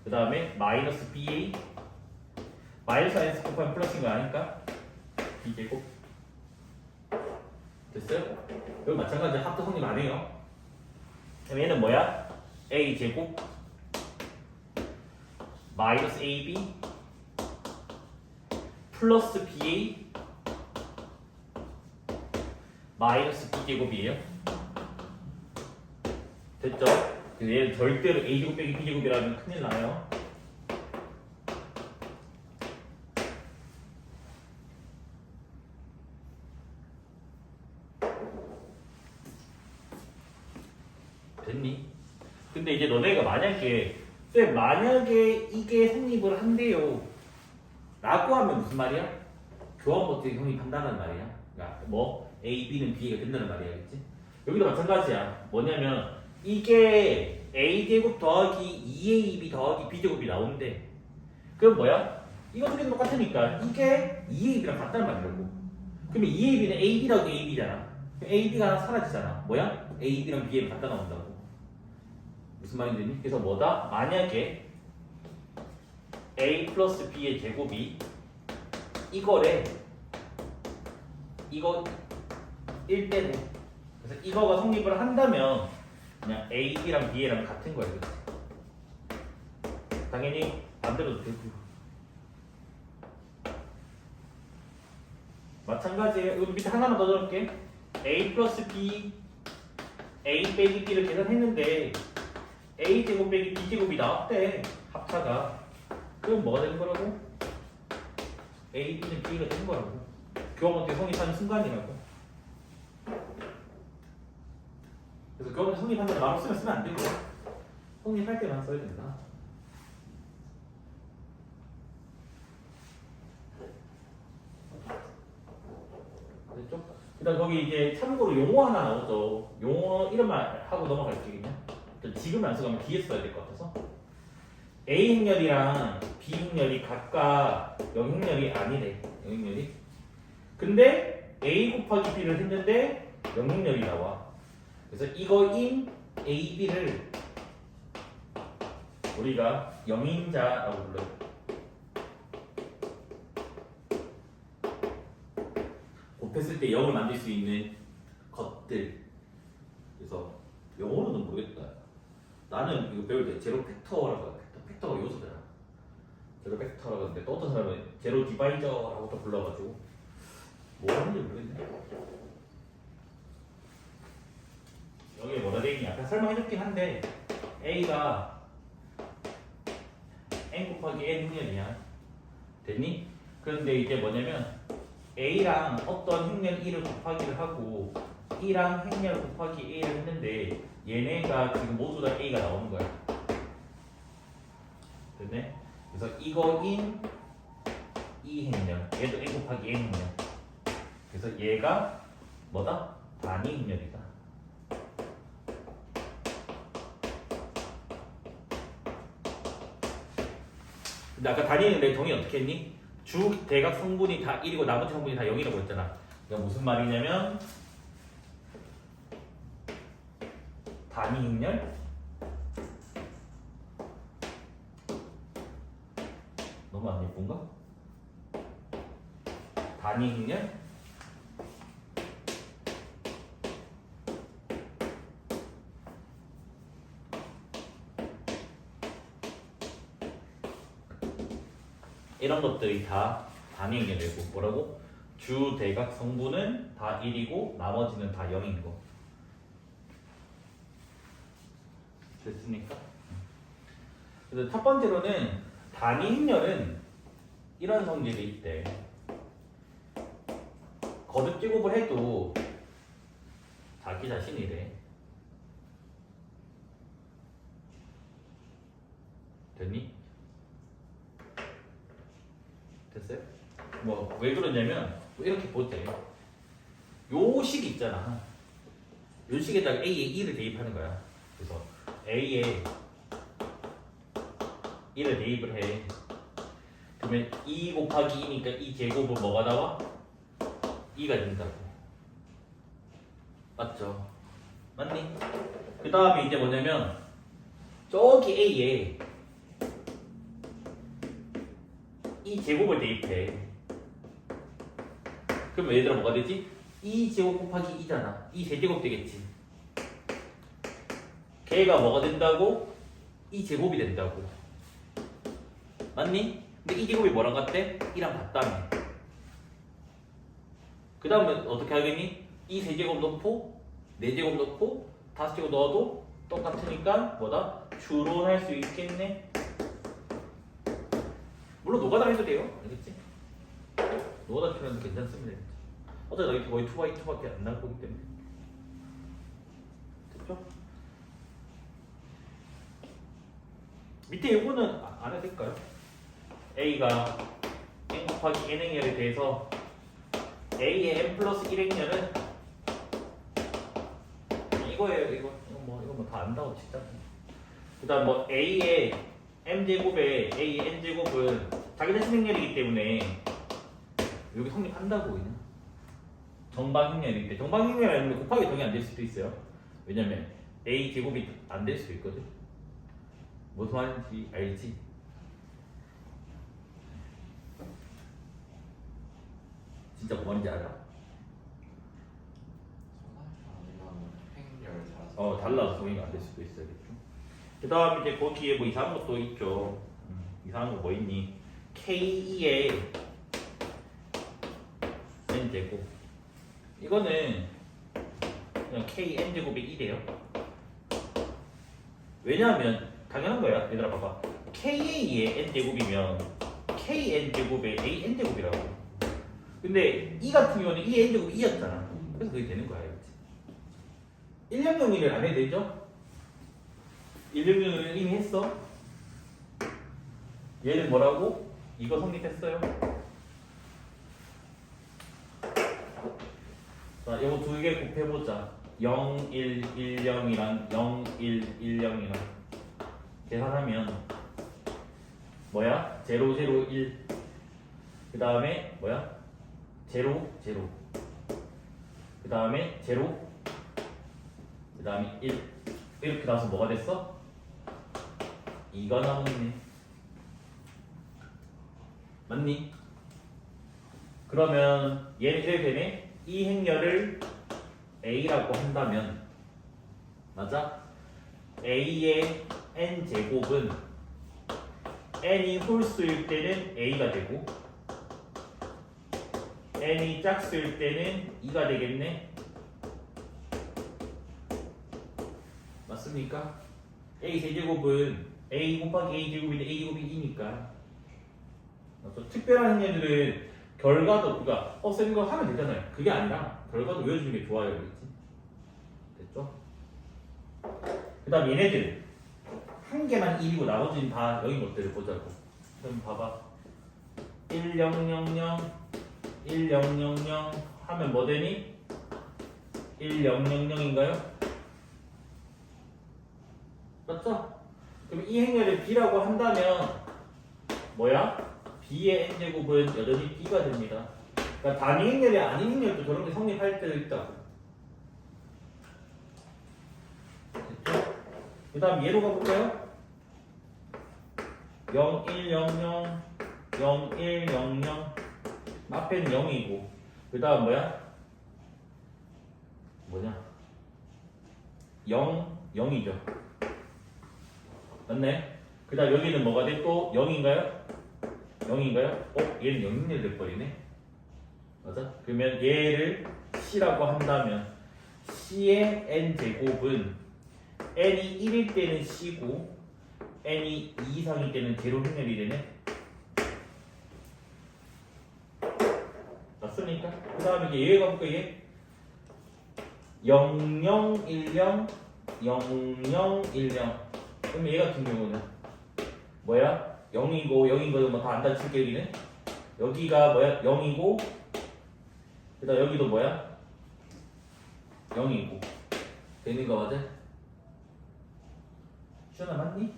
그 다음에 마이너스 BA. 마이너스 마이너스 곱하면 플러스인 거 아니까 B 제곱. 됐어요? 여기 마찬가지 합도 성립 안 해요. 그럼 얘는 뭐야? A 제곱 마이너스 AB 플러스 BA 마이너스 B 제곱이에요. 됐죠? 그래서 얘는 절대로 A 제곱 빼기 B 제곱이라면 큰일 나요. 됐니? 근데 이제 너네가 만약에 이게 성립을 한대요 라고 하면 무슨 말이야? 교환 법칙이 성립한다는 말이야. 그러니까 뭐 A, B는 B가 된다는 말이야. 그치? 여기도 마찬가지야. 뭐냐면 이게 A제곱 더하기 2AB 더하기 B제곱이 나오는데 그럼 뭐야? 이거 두 개는 똑같으니까 이게 2AB랑 같다는 말이라고. 그러면 2AB는 AB 더하기 AB잖아. AB가 하나 사라지잖아. 뭐야? AB랑 B랑 같다 나온다고. 무슨 말인지? 그래서 뭐다? 만약에 A 플러스 B의 제곱이 이거래. 이거 1대네. 그래서 이거가 성립을 한다면 그냥 A, B랑 B랑 같은 거야. 그치? 당연히 반대로도 되고요. 마찬가지예요. 여기 밑에 하나만 더 넣을게. A 플러스 B A 빼기 B를 계산했는데 A 제곱 빼기 B 제곱이 나왔대. 합차가. 그럼 뭐가 되는 거라고? A, B는 B가 되는 거라고. 교환법칙 성립하는 순간이라고. 그래서 교환법칙 성립한다는 말로 쓰면 안 되고 성립할 때만 써야 된다. 됐죠? 일단 거기 이제 참고로 용어 하나 나오죠. 용어 이름만 하고 넘어갈게요. 그냥 지금 안 써가면 뒤에 써야 될 것 같아서. A 행렬이랑 B 행렬이 각각 0행렬이 아니래. 0행렬이. 근데 A 곱하기 B를 했는데 0행렬이 나와. 그래서 이거인 A, B를 우리가 영인자라고 불러요. 곱했을 때 0을 만들 수 있는 것들. 그래서 영어로는 모르겠다. 나는 이거 배울 때 제로 팩터라고 해요. 팩터가 요소잖아. 제로 팩터라고 하는데 또 어떤 사람은 제로 디바이저라고 또 불러가지고 뭐 하는지 모르겠네. 여기 뭐라 돼 있니? 아까 설명해줬긴 한데 A가 n 곱하기 n 행렬이야. 됐니? 그런데 이제 뭐냐면 A랑 어떤 행렬 1을 곱하기를 하고 E랑 행렬 곱하기 A를 했는데 얘네가 지금 모두 다 A가 나오는 거야. 됐네? 그래서 이거인 이 행렬 얘도 n 곱하기 n 행렬. 그래서 얘가 뭐다? 단위 행렬이다. 근데 아까 단위 행렬 정의 어떻게 했니? 주 대각 성분이 다 1이고 나머지 성분이 다 0이라고 했잖아. 그러니까 무슨 말이냐면 단위 행렬 너무 안 예쁜가? 단위 행렬 이런 것들이 다 단위 행렬이고 뭐라고? 주 대각 성분은 다 1이고 나머지는 다 0인 거. 됐습니까? 그래서 첫 번째로는 단위 행렬은 이런 성질이 있대. 거듭 제곱을 해도 자기 자신이래. 됐니? 됐어요? 뭐 왜 그러냐면 뭐 이렇게 보재. 요 식 있잖아. 요 식에다가 A에 2를 대입하는 거야. 그래서 A에 1을 대입을 해. 그러면 2 곱하기 2니까 이 제곱은 뭐가 나와? 2가 된다고. 맞죠? 맞니? 그 다음에 이제 뭐냐면 저기 A에 이 제곱을 대입해. 그러면 얘들아 뭐가 되지? 2제곱 곱하기 2잖아. 2 세제곱 되겠지. 걔가 뭐가 된다고? 2제곱이 된다고. 맞니? 근데 2제곱이 뭐랑 같대? 2랑 같다며. 그 다음에 어떻게 하겠니? 2 세제곱 넣고 4제곱 넣고 5제곱 넣어도 똑같으니까 뭐다? 추론할 수 있겠네. 물론 노가다 해도 돼요. 알겠지? 노가다 추론도 괜찮습니다. 어차피 여기 거의 2x2밖에 안 나올 거기 때문에. 됐죠? 밑에 요거는 안 해도 될까요? A가 n 곱하기 n 행렬에 대해서 A의 n 플러스 1 행렬은 이거예요. 이거 뭐 다 안다고 진짜. 그다음 뭐 A의 m 제곱에 A의 n 제곱은 자기 자신 행렬이기 때문에 여기 성립한다고 그냥. 정방 행렬일 때 정방 행렬은 곱하기 동이 안 될 수도 있어요. 왜냐면 A 제곱이 안 될 수도 있거든. 무슨 말인지 알지? 진짜 뭐 말인지 알아? 달라서 동의가 안 될 수도 있어요. 그 다음 이제 거기에 뭐 이상한 것도 있죠. 이상한 거 뭐 있니? K2의 n제곱. 이거는 그냥 KN제곱이 1이에요. 왜냐하면 당연한 거야. 얘들아 봐봐. KA의 n제곱이면 KN제곱의 AN제곱이라고. 근데 이 같은 경우는 이 n제곱이 2였잖아. 그래서 그게 되는 거야. 10001을 안 해도 되죠? 10001을 이미 했어. 얘는 뭐라고? 이거 성립했어요. 자, 이거 두 개 곱해보자. 0, 1, 1, 0이랑 0, 1, 1, 0이랑 계산하면 뭐야? 0, 0, 1. 그 다음에 뭐야? 0, 0. 그 다음에 0. 그 다음에 1. 이렇게 나와서 뭐가 됐어? 2가 나오네. 맞니? 그러면 얘는 이렇게 되네. 이 행렬을 A라고 한다면 맞아? A의 n제곱은 n이 홀수일 때는 A가 되고 n이 짝수일 때는 2가 되겠네. 맞습니까? A 세제곱은 A 곱하기 A 제곱인데 A 제곱이 2니까. 특별한 행렬들은 결과도 그러니까 쌤 이거 하면 되잖아요. 그게 아니라 결과도 외워주는 게 좋아요. 그렇지? 됐죠? 그 다음 얘네들 한 개만 1이고 나머지는 다 여기 것들을 보자고. 그럼 봐봐. 1, 0, 0, 0, 1, 0, 0, 0 하면 뭐 되니? 1, 0, 0, 0인가요? 맞죠? 그럼 이 행렬을 B라고 한다면 뭐야? B의 n제곱은 여전히 B가 됩니다. 그러니까 단위 행렬이 아닌 행렬도 저런 게 성립할 때도 있다고. 됐죠? 그 다음 얘로 가볼까요? 0, 1, 0, 0, 0, 1, 0, 0 앞에는 0이고 그 다음 뭐야? 0, 0이죠. 맞네? 그 다음 여기는 뭐가 돼? 또 0인가요? 0인가요? 얘는 0인을 돼버리네. 맞아? 그러면 얘를 C라고 한다면 C의 n제곱은 n이 1일 때는 C고 n이 2 이상일 때는 제로 행렬이 되네. 맞습니까? 그 다음에 이제 얘 가볼까 얘? 0, 0, 1, 0, 0, 0, 1, 0 그럼 얘 같은 경우는 뭐야? 0이고 0인 거는 뭐 다 안다 칠게 여기는 여기가 뭐야? 0이고 그 다음 여기도 뭐야? 0이고 되는 거 맞아? 시원아 맞니?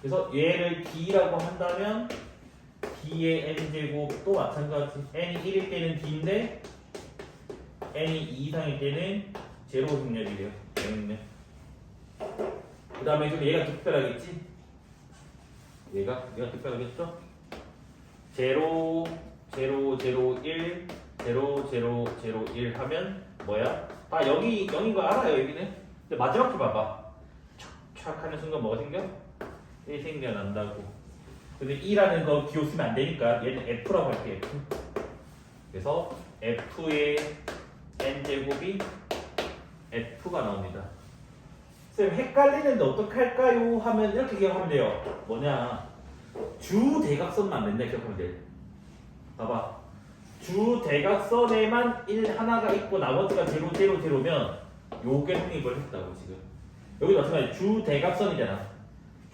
그래서 얘를 D라고 한다면 D의 n제곱 또 마찬가지 n이 1일 때는 D인데 n이 2 이상일 때는 제로 행렬이래요. 0이네. 그 다음에 좀 얘가 특별하겠지? 얘가 특별하겠죠? 0, 0, 0, 1, 0, 0, 0, 1 하면 뭐야? 다 여기 0인 거 알아요 여기는? 근데 마지막 줄 봐봐. 촥촥 하는 순간 뭐가 생겨? 1 생겨난다고. 근데 2라는 거 기호 쓰면 안 되니까 얘는 F라고 할게. F. 그래서 F의 n제곱이 F가 나옵니다. 쌤 헷갈리는데 어떡할까요? 하면 이렇게 기억하면 돼요. 뭐냐? 주대각선만 맨날 기억하면 돼. 봐봐. 주대각선에만 1 하나가 있고 나머지가 0, 0, 0면 요게 성립을 했다고 지금. 여기도 마찬가지 주대각선이잖아.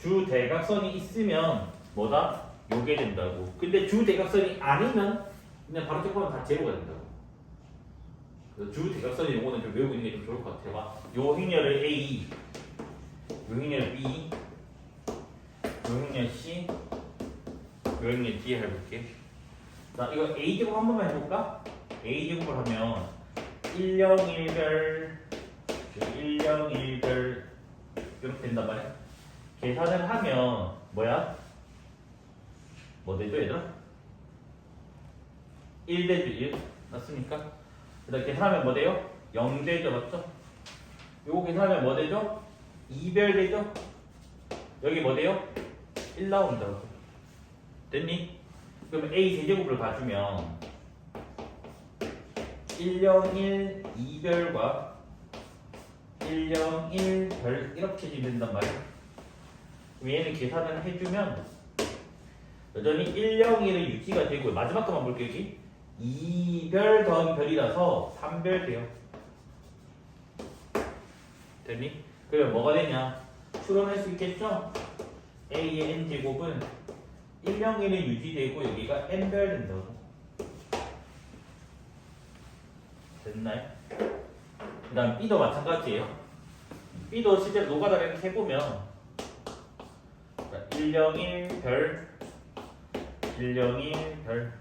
주대각선이 있으면 뭐다? 요게 된다고. 근데 주대각선이 아니면 그냥 바로 체크하면 다 제로가 된다고. 주대각선이 요거는 좀 외우고 있는 게 좀 좋을 것 같아요. 봐. 요 행렬을 A, 요 행렬 B, 요 행렬 C, 요 행렬 D 해볼게. 자, 이거 A제곱 한 번만 해볼까? A제곱을 하면 1, 0, 1별, 1, 0, 1별 이렇게 된단 말이야. 계산을 하면 뭐야? 뭐 되죠 얘들아? 1 되죠 1 맞습니까? 그 다음 계산하면 뭐 돼요? 0 되죠 맞죠? 요거 계산하면 뭐 되죠? 2별 되죠? 여기 뭐 돼요? 1 나온다고. 됐니? 그럼 A 세제곱을 봐주면 1, 0, 1, 2별과 1, 0, 1, 별 이렇게 된단 말이야. 그럼 얘는 계산을 해주면 여전히 1, 0, 1은 유지가 되고 마지막 것만 볼게요 여기 2별 더하기 별이라서 3별 돼요. 됐니? 그러면 뭐가 되냐? 추론할 수 있겠죠? A의 n제곱은 1, 0, 1은 유지되고 여기가 n별 된다고. 됐나요? 그 다음 B도 마찬가지예요. B도 실제로 노가다를 이렇게 해보면 1, 0, 1, 별 1, 0, 1, 별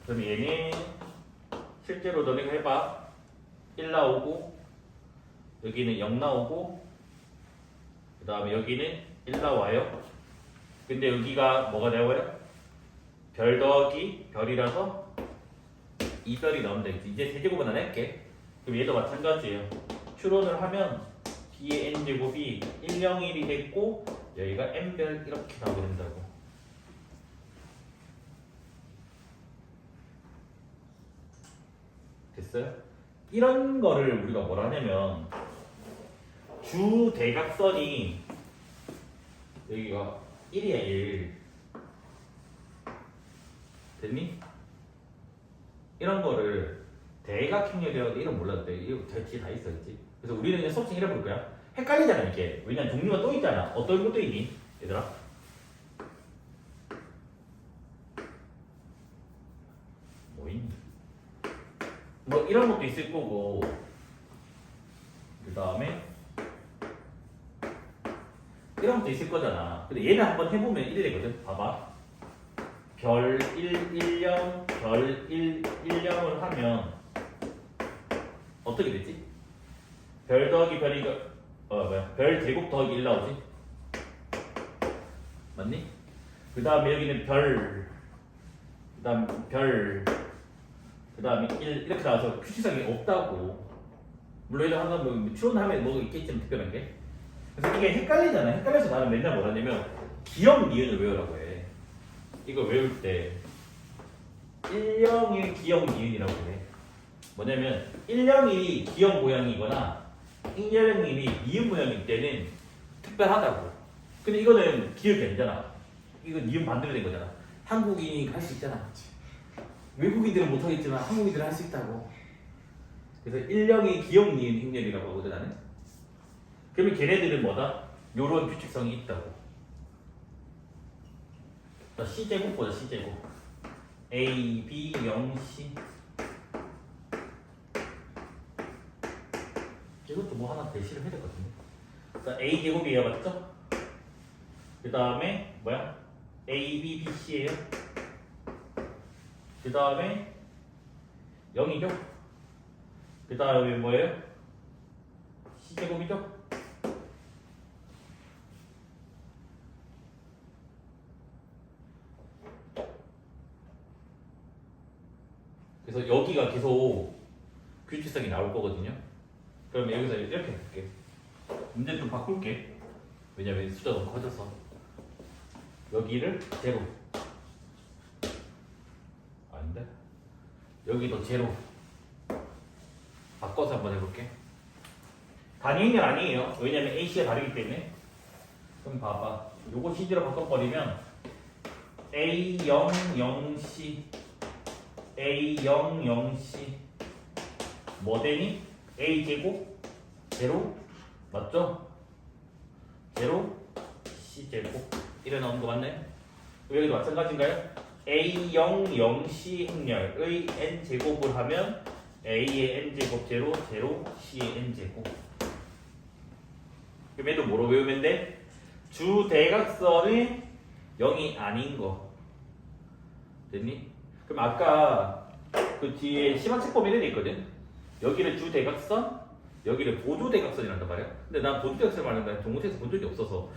그럼 얘는 실제로 너네가 해봐 1 나오고 여기는 0 나오고 그 다음에 여기는 1 나와요. 근데 여기가 뭐가 되어버려? 별 더하기 별이라서 2별이 나온다. 이제 세제곱은 안 할게. 그럼 얘도 마찬가지예요. 추론을 하면 B의 n제곱이 1, 0, 1이 됐고 여기가 n별 이렇게 나오게 된다고. 됐어요? 이런 거를 우리가 뭐라 하냐면 주 대각선이 여기가 1이야 1 됐니? 이런 거를 대각행렬이라고 이름 몰라도 돼. 이거 대치 다 있어 있지. 그래서 우리는 그냥 수업생 이름 볼 거야. 헷갈리잖아 이게. 왜냐면 종류가 또 있잖아. 어떤 것도 있니? 얘들아? 뭐 있니? 뭐 이런 것도 있을 거고 그 다음에 이런 것도 있을 거잖아. 근데 얘는 한번 해보면 이래 되거든. 봐봐. 별 1, 1령, 별 1, 1령을 하면 어떻게 되지? 별 더하기 별이 별 제곱 더하기 1 나오지? 맞니? 그 다음에 여기는 별, 그 다음 별, 그 다음에 1 이렇게 나와서 규칙성이 없다고. 물론 이런 한번 뭐 추론하면 뭐 있겠지만 특별한 게. 그래서 이게 헷갈리잖아. 헷갈려서 나는 맨날 뭐라냐면 기억 니은을 외우라고 해. 이걸 외울 때 1형의 기억 니은이라고 해. 뭐냐면 1형이 기억 모양이거나 1형이 니은 모양일 때는 특별하다고. 근데 이거는 기억이 아니잖아. 이건 니은 반대로 된 거잖아. 한국인이 할 수 있잖아. 외국인들은 못하겠지만 한국인들은 할 수 있다고. 그래서 1형이 기억 니은 행렬이라고 하거든 나는. 그러면 걔네들은 뭐다? 요런 규칙성이 있다고. 자, C제곱 보자. C제곱 A, B, 0, C. 이것도 뭐 하나 대시를 해야 되거든요. 자, A제곱이에요. 맞죠? 그 다음에 뭐야? A, B, B, C예요. 그 다음에 0이죠? 그 다음에 뭐예요? C제곱이죠? 그래서 여기가 계속 규칙성이 나올 거거든요. 그럼 여기서 이렇게 해볼게. 문제 좀 바꿀게. 왜냐면 숫자가 너무 커져서. 여기를 제로. 아닌데? 여기도 제로. 바꿔서 한번 해볼게. 단위행렬 아니에요. 왜냐면 AC가 다르기 때문에. 그럼 봐봐. 요거 CD로 바꿔버리면 A0, 0C A0, 0C 뭐 되니? A제곱 제로 맞죠? 제로 C제곱 이래 나오는 거 맞나요? 여기도 마찬가지인가요? A0, 0C 행렬의 N제곱을 하면 A의 N제곱 제로, 제로, C의 N제곱. 그럼 얘도 뭐로 외우면 돼? 주대각선의 0이 아닌 거 됐니? 그럼 아까 그 뒤에 심화책법이 이렇게 있거든. 여기를 주대각선, 여기를 보조대각선이란단 말이야. 근데 난 보조대각선 말하는 동호회에서 본 적이 없어서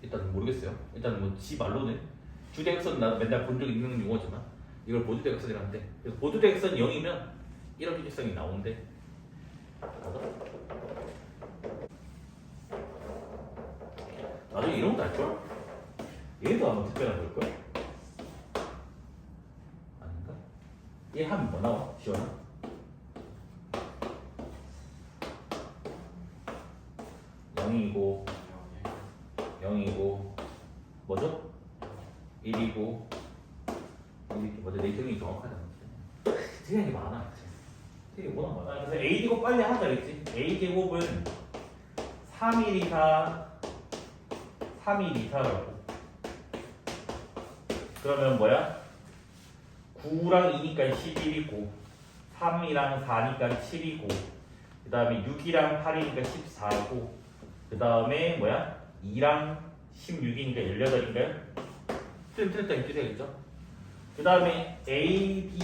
일단 모르겠어요. 일단 뭐 지 말로는 주대각선 나 맨날 본 적 있는 용어지만 이걸 보조대각선이라는데, 그래서 보조대각선 0이면 이런 규칙성이 나오는데 나중에 이런 것도 할걸? 얘도 아마 특별한 걸걸? 아닌가? 얘 하면 뭐 나와? 시원하? 0이고 0이고 뭐죠? 1이고 1이고 뭐죠? 내 기억이 정확하지 않지? 틀린 게 많아. 틀린 게 워낙 많아. 그래서 A제곱 빨리 하자 그랬지? A제곱은 3일 이상 3일 이상이라고. 그러면 뭐야? 9랑 2니까 11이고 3이랑 4니까 7이고 그 다음에 6이랑 8이니까 14고 그 다음에 뭐야? 2랑 16이니까 18인가요? 틀렸다 해주셔야겠죠? 그 다음에 A, B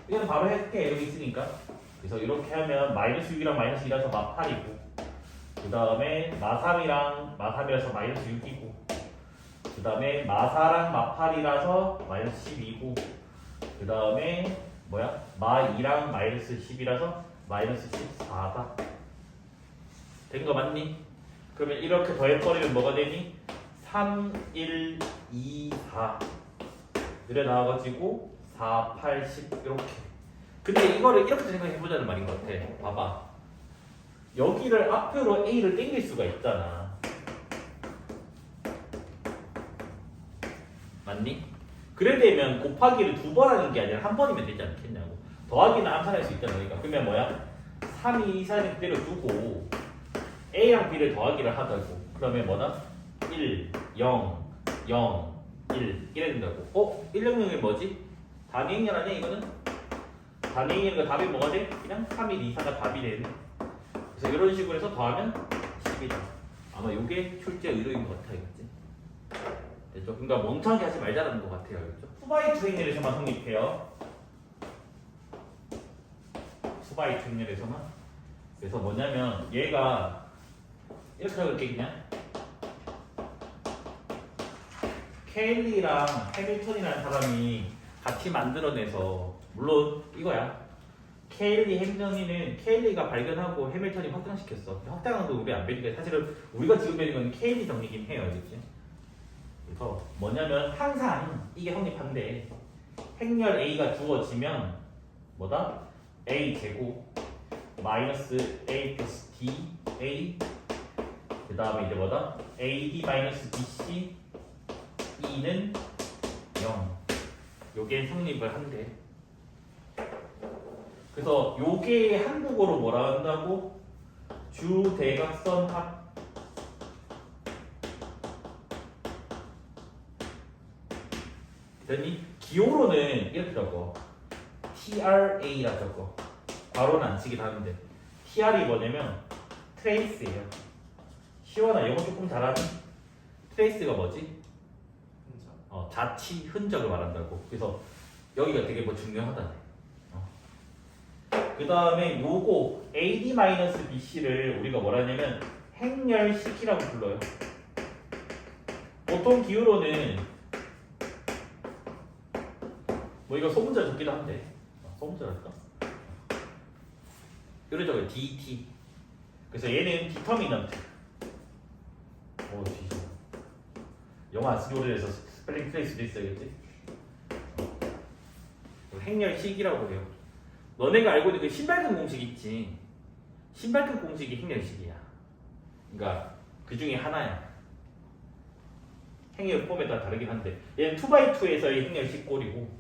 이건 바로 할게. 여기 있으니까. 그래서 이렇게 하면 마이너스 6이랑 마이너스 2라서 마 8이고 그 다음에 마 3이라서 마이너스 6이고 그 다음에 마 4랑 마 8이라서 마이너스 12고 그 다음에 뭐야? 마 2랑 마이너스 10이라서 마이너스 14다. 된 거 맞니? 그러면 이렇게 더해버리면 뭐가 되니? 3, 1, 2, 4 이래 나와가지고 4, 8, 10 이렇게. 근데 이거를 이렇게 생각해보자는 말인 것 같아. 봐봐. 여기를 앞으로 A를 땡길 수가 있잖아. 맞니? 그래 되면 곱하기를 2번 하는 게 아니라 한 번이면 되지 않겠냐고. 더하기는 암산할 수 있잖아. 그러니까 그러면 뭐야? 3이 이산을 그대로 두고 A랑 B를 더하기를 하자고. 그러면 뭐다? 1, 0, 0, 1 이래 된다고. 1, 0, 0이 뭐지? 단위행렬 아니야 이거는? 단위행렬 답이 뭐가 돼? 그냥 3, 1, 2, 4가 답이 되네. 그래서 이런 식으로 해서 더하면 10이다. 아마 이게 출제 의도인 것 같아. 이거지? 됐죠? 그러니까 멍청하게 하지 말자라는 것 같아요. 그렇죠? 2x 행렬에서만 성립해요. 2x 행렬에서만. 그래서 뭐냐면 얘가 이렇게 할게 그냥 케일리랑 해밀턴이라는 사람이 같이 만들어내서 물론 이거야. 케일리 행정이는 케일리가 발견하고 해밀턴이 확장시켰어. 확장한 건 우리 안 배니까 사실은 우리가 지금 배는 건 케일리 정리긴 해요. 그치? 그래서 뭐냐면 항상 이게 성립한데 행렬 A가 주어지면 뭐다? A 제곱 마이너스 A 플러스 D A 그 다음에 이제 뭐다? AD 마이너스 BC E는 0 요게 성립을 한대. 그래서 요게 한국어로 뭐라 한다고? 주대각선 합 그러니 기호로는 이렇게 적어. TRA라 적어. 괄호는 안 치긴 하는데 TR이 뭐냐면 트레이스예요. 시원아 영어 조금 잘하니? 트레이스가 뭐지? 자치 흔적을 말한다고. 그래서 여기가 되게 뭐 중요하다네. 그 다음에 요거 AD-BC를 우리가 뭐라 하냐면 행렬식이라고 불러요. 보통 기호로는 뭐 이거 소문자 적기도 한데 소문자랄까? 이런 적어요. DT. 그래서 얘는 디터미넌트. 뒤져. 영어 안 쓰기 오래돼서 스펠링 틀릴 수도 있어야겠지. 행렬식이라고 해요. 너네가 알고 있는 그 신발끈 공식 있지. 신발끈 공식이 행렬식이야. 그러니까 그 중에 하나야. 행렬 폼에 따라 다르긴 한데 얘는 2x2에서의 행렬식 꼴이고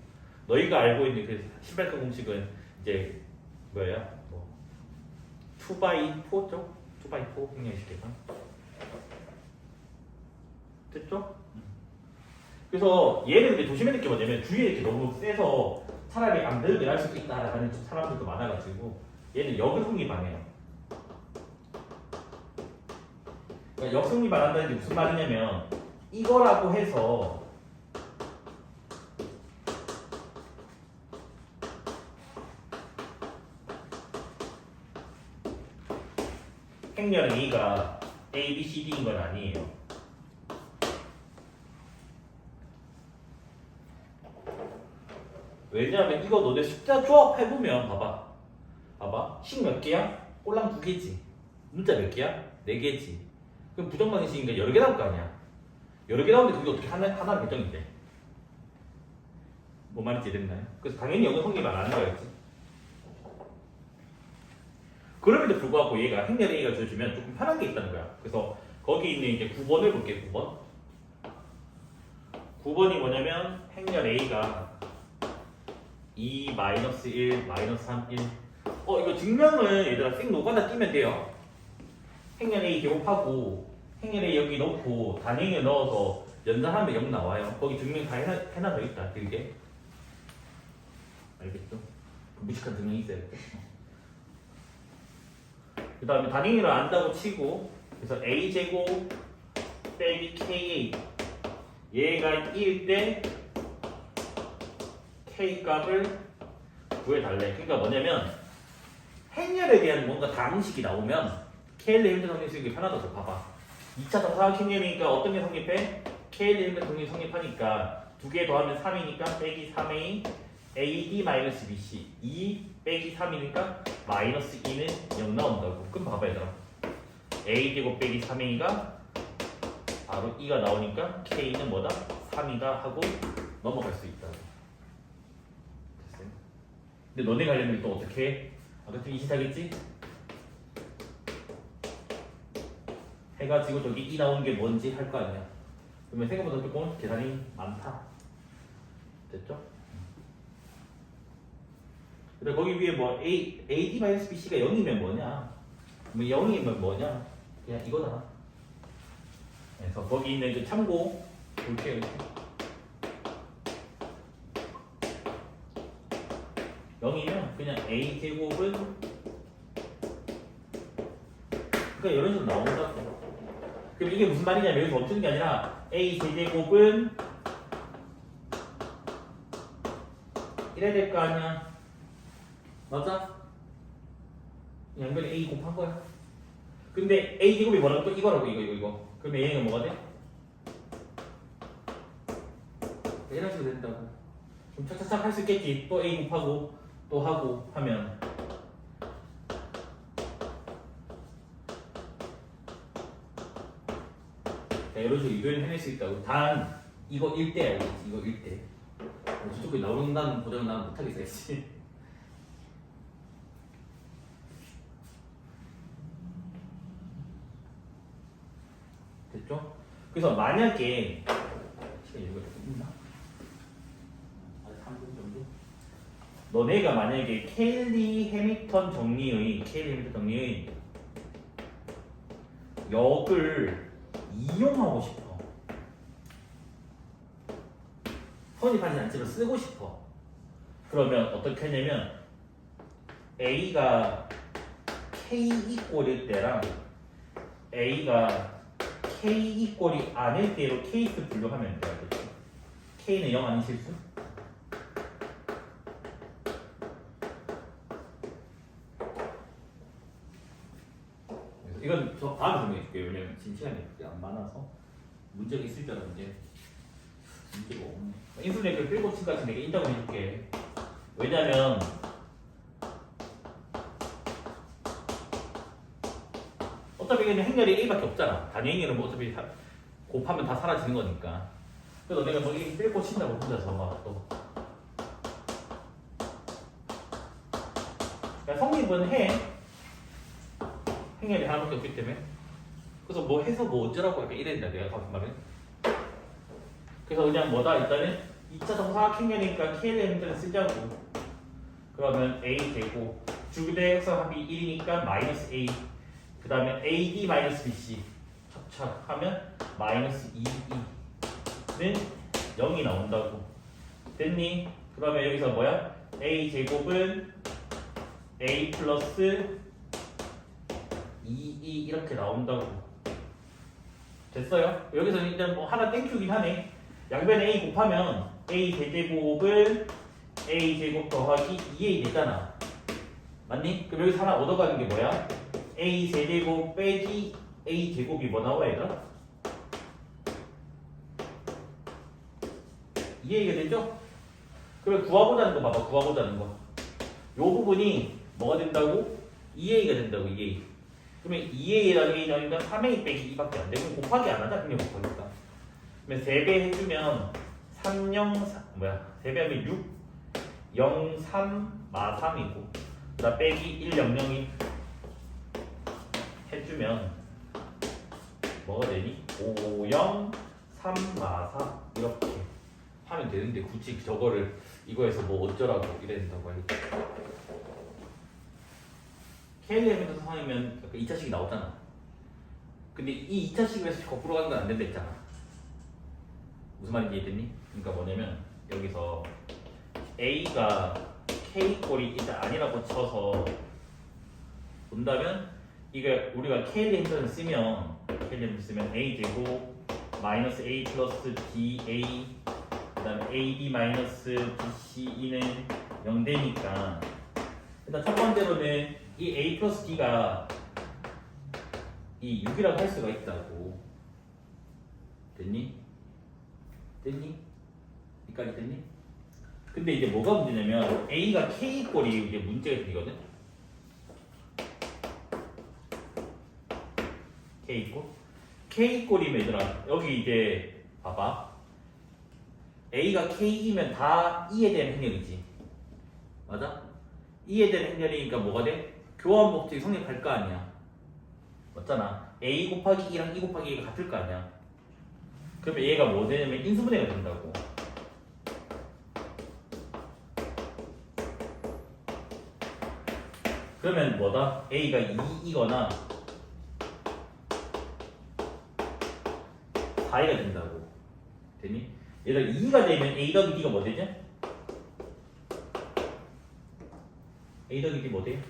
너희가 알고 있는 그 신발끈 공식은 이제 뭐야? 2x4 쪽? 2x4 행렬식에서 됐죠? 그래서 얘는 근데 조심해야 될 게 뭐냐면 주위에 이렇게 너무 세서 차라리 안 배우게 할 수도 있다라는 사람들도 많아가지고 얘는 역성립 안 해요. 그러니까 역성립 안 한다는 게 무슨 말이냐면 이거라고 해서 행렬 A가 A, B, C, D인 건 아니에요. 왜냐하면 이거 너네 숫자 조합해보면 봐봐 식 몇 개야? 꼴랑 2개지. 문자 몇 개야? 4개지. 그럼 부정방식이니까 여러 개 나올 거 아니야. 여러 개 나오는데 그게 어떻게 하나 결정이 돼? 뭔 말인지 이해됐나요? 그래서 당연히 영어 성립 안 하는 거였지. 그럼에도 불구하고 얘가 행렬 A가 주어지면 조금 편한 게 있다는 거야. 그래서 거기 있는 이제 9번을 볼게. 9번이 뭐냐면 행렬 A가 2, 마이너스 1, 마이너스 3, 1 이거 증명을 얘들아 생 노가다 띄면 돼요. 행렬 A 제곱하고 행렬 A 여기 넣고 단행에 넣어서 연산하면 0 나와요. 거기 증명 다 해놔져 있다. 길게 알겠죠? 무식한 증명이 있어야겠죠? 그 다음에 단행을 안다고 치고 그래서 A 제곱 빼기 KA 얘가 1일 때 K 값을 구해달래. 그러니까 뭐냐면 행렬에 대한 뭔가 다항식이 나오면 KL의 행렬 성립 쓰기 편하다고. 봐봐. 2차 정사각 행렬이니까 어떤 게 성립해? KL의 행렬 성립 성립하니까 2개 더하면 3이니까 빼기 3A AD-BC 2 빼기 3이니까 마이너스 2는 0 나온다고. 그럼 봐봐 얘들아. A제곱 빼기 3A가 바로 2가 나오니까 K는 뭐다? 3이다 하고 넘어갈 수 있다. 근데 너네 관련된 또 어떻게 해? 아까 좀 이시하겠지? 해가지고 저기 이 나온 게 뭔지 할 거 아니야. 그러면 생각보다 조금 계산이 많다. 됐죠? 근데 거기 위에 뭐 AD-BC가 0이면 뭐냐? 뭐 0이면 뭐냐? 그냥 이거잖아. 그래서 거기 있는 그 참고 볼게요. 이렇게. 0이면 그냥 A 제곱은 그러니까 이런 식으로 나온다. 그럼 이게 무슨 말이냐면 여기서 멈추는 게 아니라 A 제곱은 이래야 될 거 아니야. 맞아? 양변에 A 곱한 거야. 근데 A 제곱이 뭐라고? 또 이거라고 이거. 그러면 얘는 뭐가 돼? 이런 식으로 된다고. 좀 착착착 할 수 있겠지. 또 A 곱하고 또 하고 하면. 자, 이런 식으로 이변을 해낼 수 있다고. 단 이거 1대 알겠지? 이거 1대. 저쪽에 나온다는 보장은 나는 못하겠어. 됐죠? 그래서 만약에 시간 이거 있나? 아직 3분 정도? 너네가 만약에 케일리 해밀턴 정리의 역을 이용하고 싶어. 선입하지 않지만 쓰고 싶어. 그러면 어떻게 하냐면 A가 K 이꼴일 때랑 A가 K 이꼴이 아닐 때로 케이스 분류하면 돼요. K는 0 아닌 실수? 이건 저 다음에 설명해줄게요. 왜냐면 지금 시간이 안 많아서 문제가 있을 줄 알았는데 문제가 없네. 인수분해를 끌고 친까지 내가 인정을 해줄게. 왜냐면 어차피 이게 행렬이 A밖에 없잖아. 단위 행렬은 뭐 어차피 곱하면 다 사라지는 거니까. 그래서 내가 뭐 이게 끌고 친다고 혼자서 막 또. 그러니까 성립은 해. 행렬이 하나밖에 없기 때문에. 그래서 뭐 해서 뭐 어쩌라고 이렇게 이랬는데 내가 가끔 말은. 그래서 그냥 뭐다 일단은 2차 정사각 행렬이니까 KL의 행렬을 쓰자고. 그러면 A 되고 주기대 합이 1이니까 마이너스 A. 그 다음에 AD-BC 착착 하면 마이너스 2E는 0이 나온다고. 됐니? 그 다음에 여기서 뭐야? A 제곱은 A 플러스 2E 이렇게 나온다고. 됐어요? 여기서 일단 뭐 하나 땡큐긴 하네. 양변에 A 곱하면 A 대제곱은 A 제곱 더하기 2A 되잖아. 맞니? 그럼 여기서 하나 얻어가는 게 뭐야? A 세제곱 빼기 A 제곱이 뭐 나와 얘들아? 2A가 되죠? 그럼 구하고자는 거 봐봐. 구하고자는 거. 요 부분이 뭐가 된다고? 2A가 된다고. 2A. 그러면 2A라는 게 나오니까 3A 빼기 2밖에 안 되고 곱하기 안 하자. 그냥 곱하니까. 그러면 3배 해주면 3, 0, 3 뭐야? 3배하면 6, 0, 3, 마 3이고 그 다음 빼기 1, 0, 0이 해주면 뭐가 되니? 5, 0, 3, 마 4 이렇게 하면 되는데 굳이 저거를 이거에서 뭐 어쩌라고 이래야 된다고 하니까 KLM에서 상황이면 2차식이 나오잖아. 근데 이 2차식에서 거꾸로 가는 건 안 된다 했잖아. 무슨 말인지 이해됐니? 그러니까 뭐냐면 여기서 A가 K꼴이 일단 아니라고 쳐서 본다면 이게 우리가 KLM 쓰면 A 제곱 마이너스 A 플러스 BA 그 다음에 AB 마이너스 BC는 0 되니까 일단 첫 번째로는 이 A 플러스 D가 이 6이라고 할 수가 있다고. 됐니? 됐니? 여기까지 됐니? 근데 이제 뭐가 문제냐면 A가 K꼴이 이제 문제가 생기거든. K꼴? K꼴이면 얘들아 여기 이제 봐봐. A가 K이면 다 E에 대한 행렬이지. 맞아? E에 대한 행렬이니까 뭐가 돼? 교환 법칙이 성립할 거 아니야. 맞잖아. a 곱하기 2랑 2 곱하기 2가 같을 거 아니야. 그러면 얘가 뭐 되냐면 인수분해가 된다고. 그러면 뭐다? a가 2이거나 4가 된다고. 되니? 얘가 2가 되면 a 더하기 b가 뭐 되냐? a 더하기 b 뭐 돼?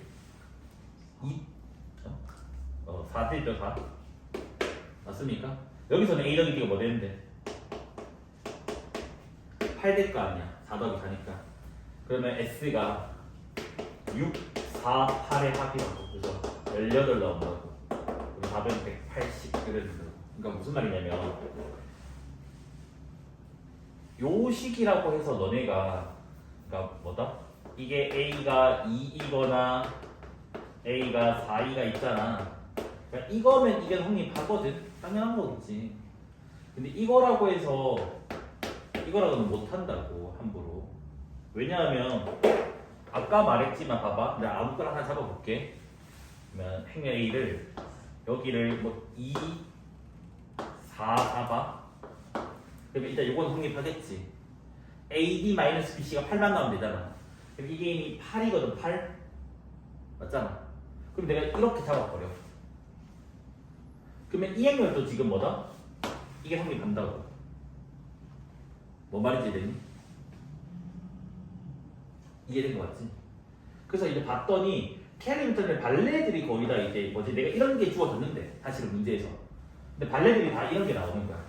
2 4 되죠 4 맞습니까? 여기서는 a 더하기 b가 뭐 되는데? 8 될 거 아니야 4 더하기 4니까. 그러면 s가 6, 4, 8의 합이라고. 그래서 18 나온다고. 그럼 답은 180 그래준다고. 그러니까 무슨 말이냐면 요 식이라고 해서 너네가 그러니까 뭐다? 이게 a가 2이거나 a가 4이가 있잖아. 그러니까 이거면 이게 성립하거든. 당연한 거겠지. 근데 이거라고 해서 이거라고는 못한다고 함부로. 왜냐하면 아까 말했지만 봐봐. 내가 아무거나 하나 잡아볼게. 그러면 행렬 a를 여기를 뭐 2, 4 잡아. 그러면 일단 요건 성립하겠지. AD-BC가 8만 나오면 되잖아. 그럼 이게 이미 8이거든 8 맞잖아. 그럼 내가 이렇게 잡아버려. 그러면 이 행렬도 지금 뭐다? 이게 성립한다고. 뭔 말인지 되니? 이해된 거 맞지? 그래서 이제 봤더니 캐리미터는 발레들이 거의 다 이제 뭐지 내가 이런 게 주어졌는데 사실은 문제에서 근데 발레들이 다 이런 게 나오는 거야.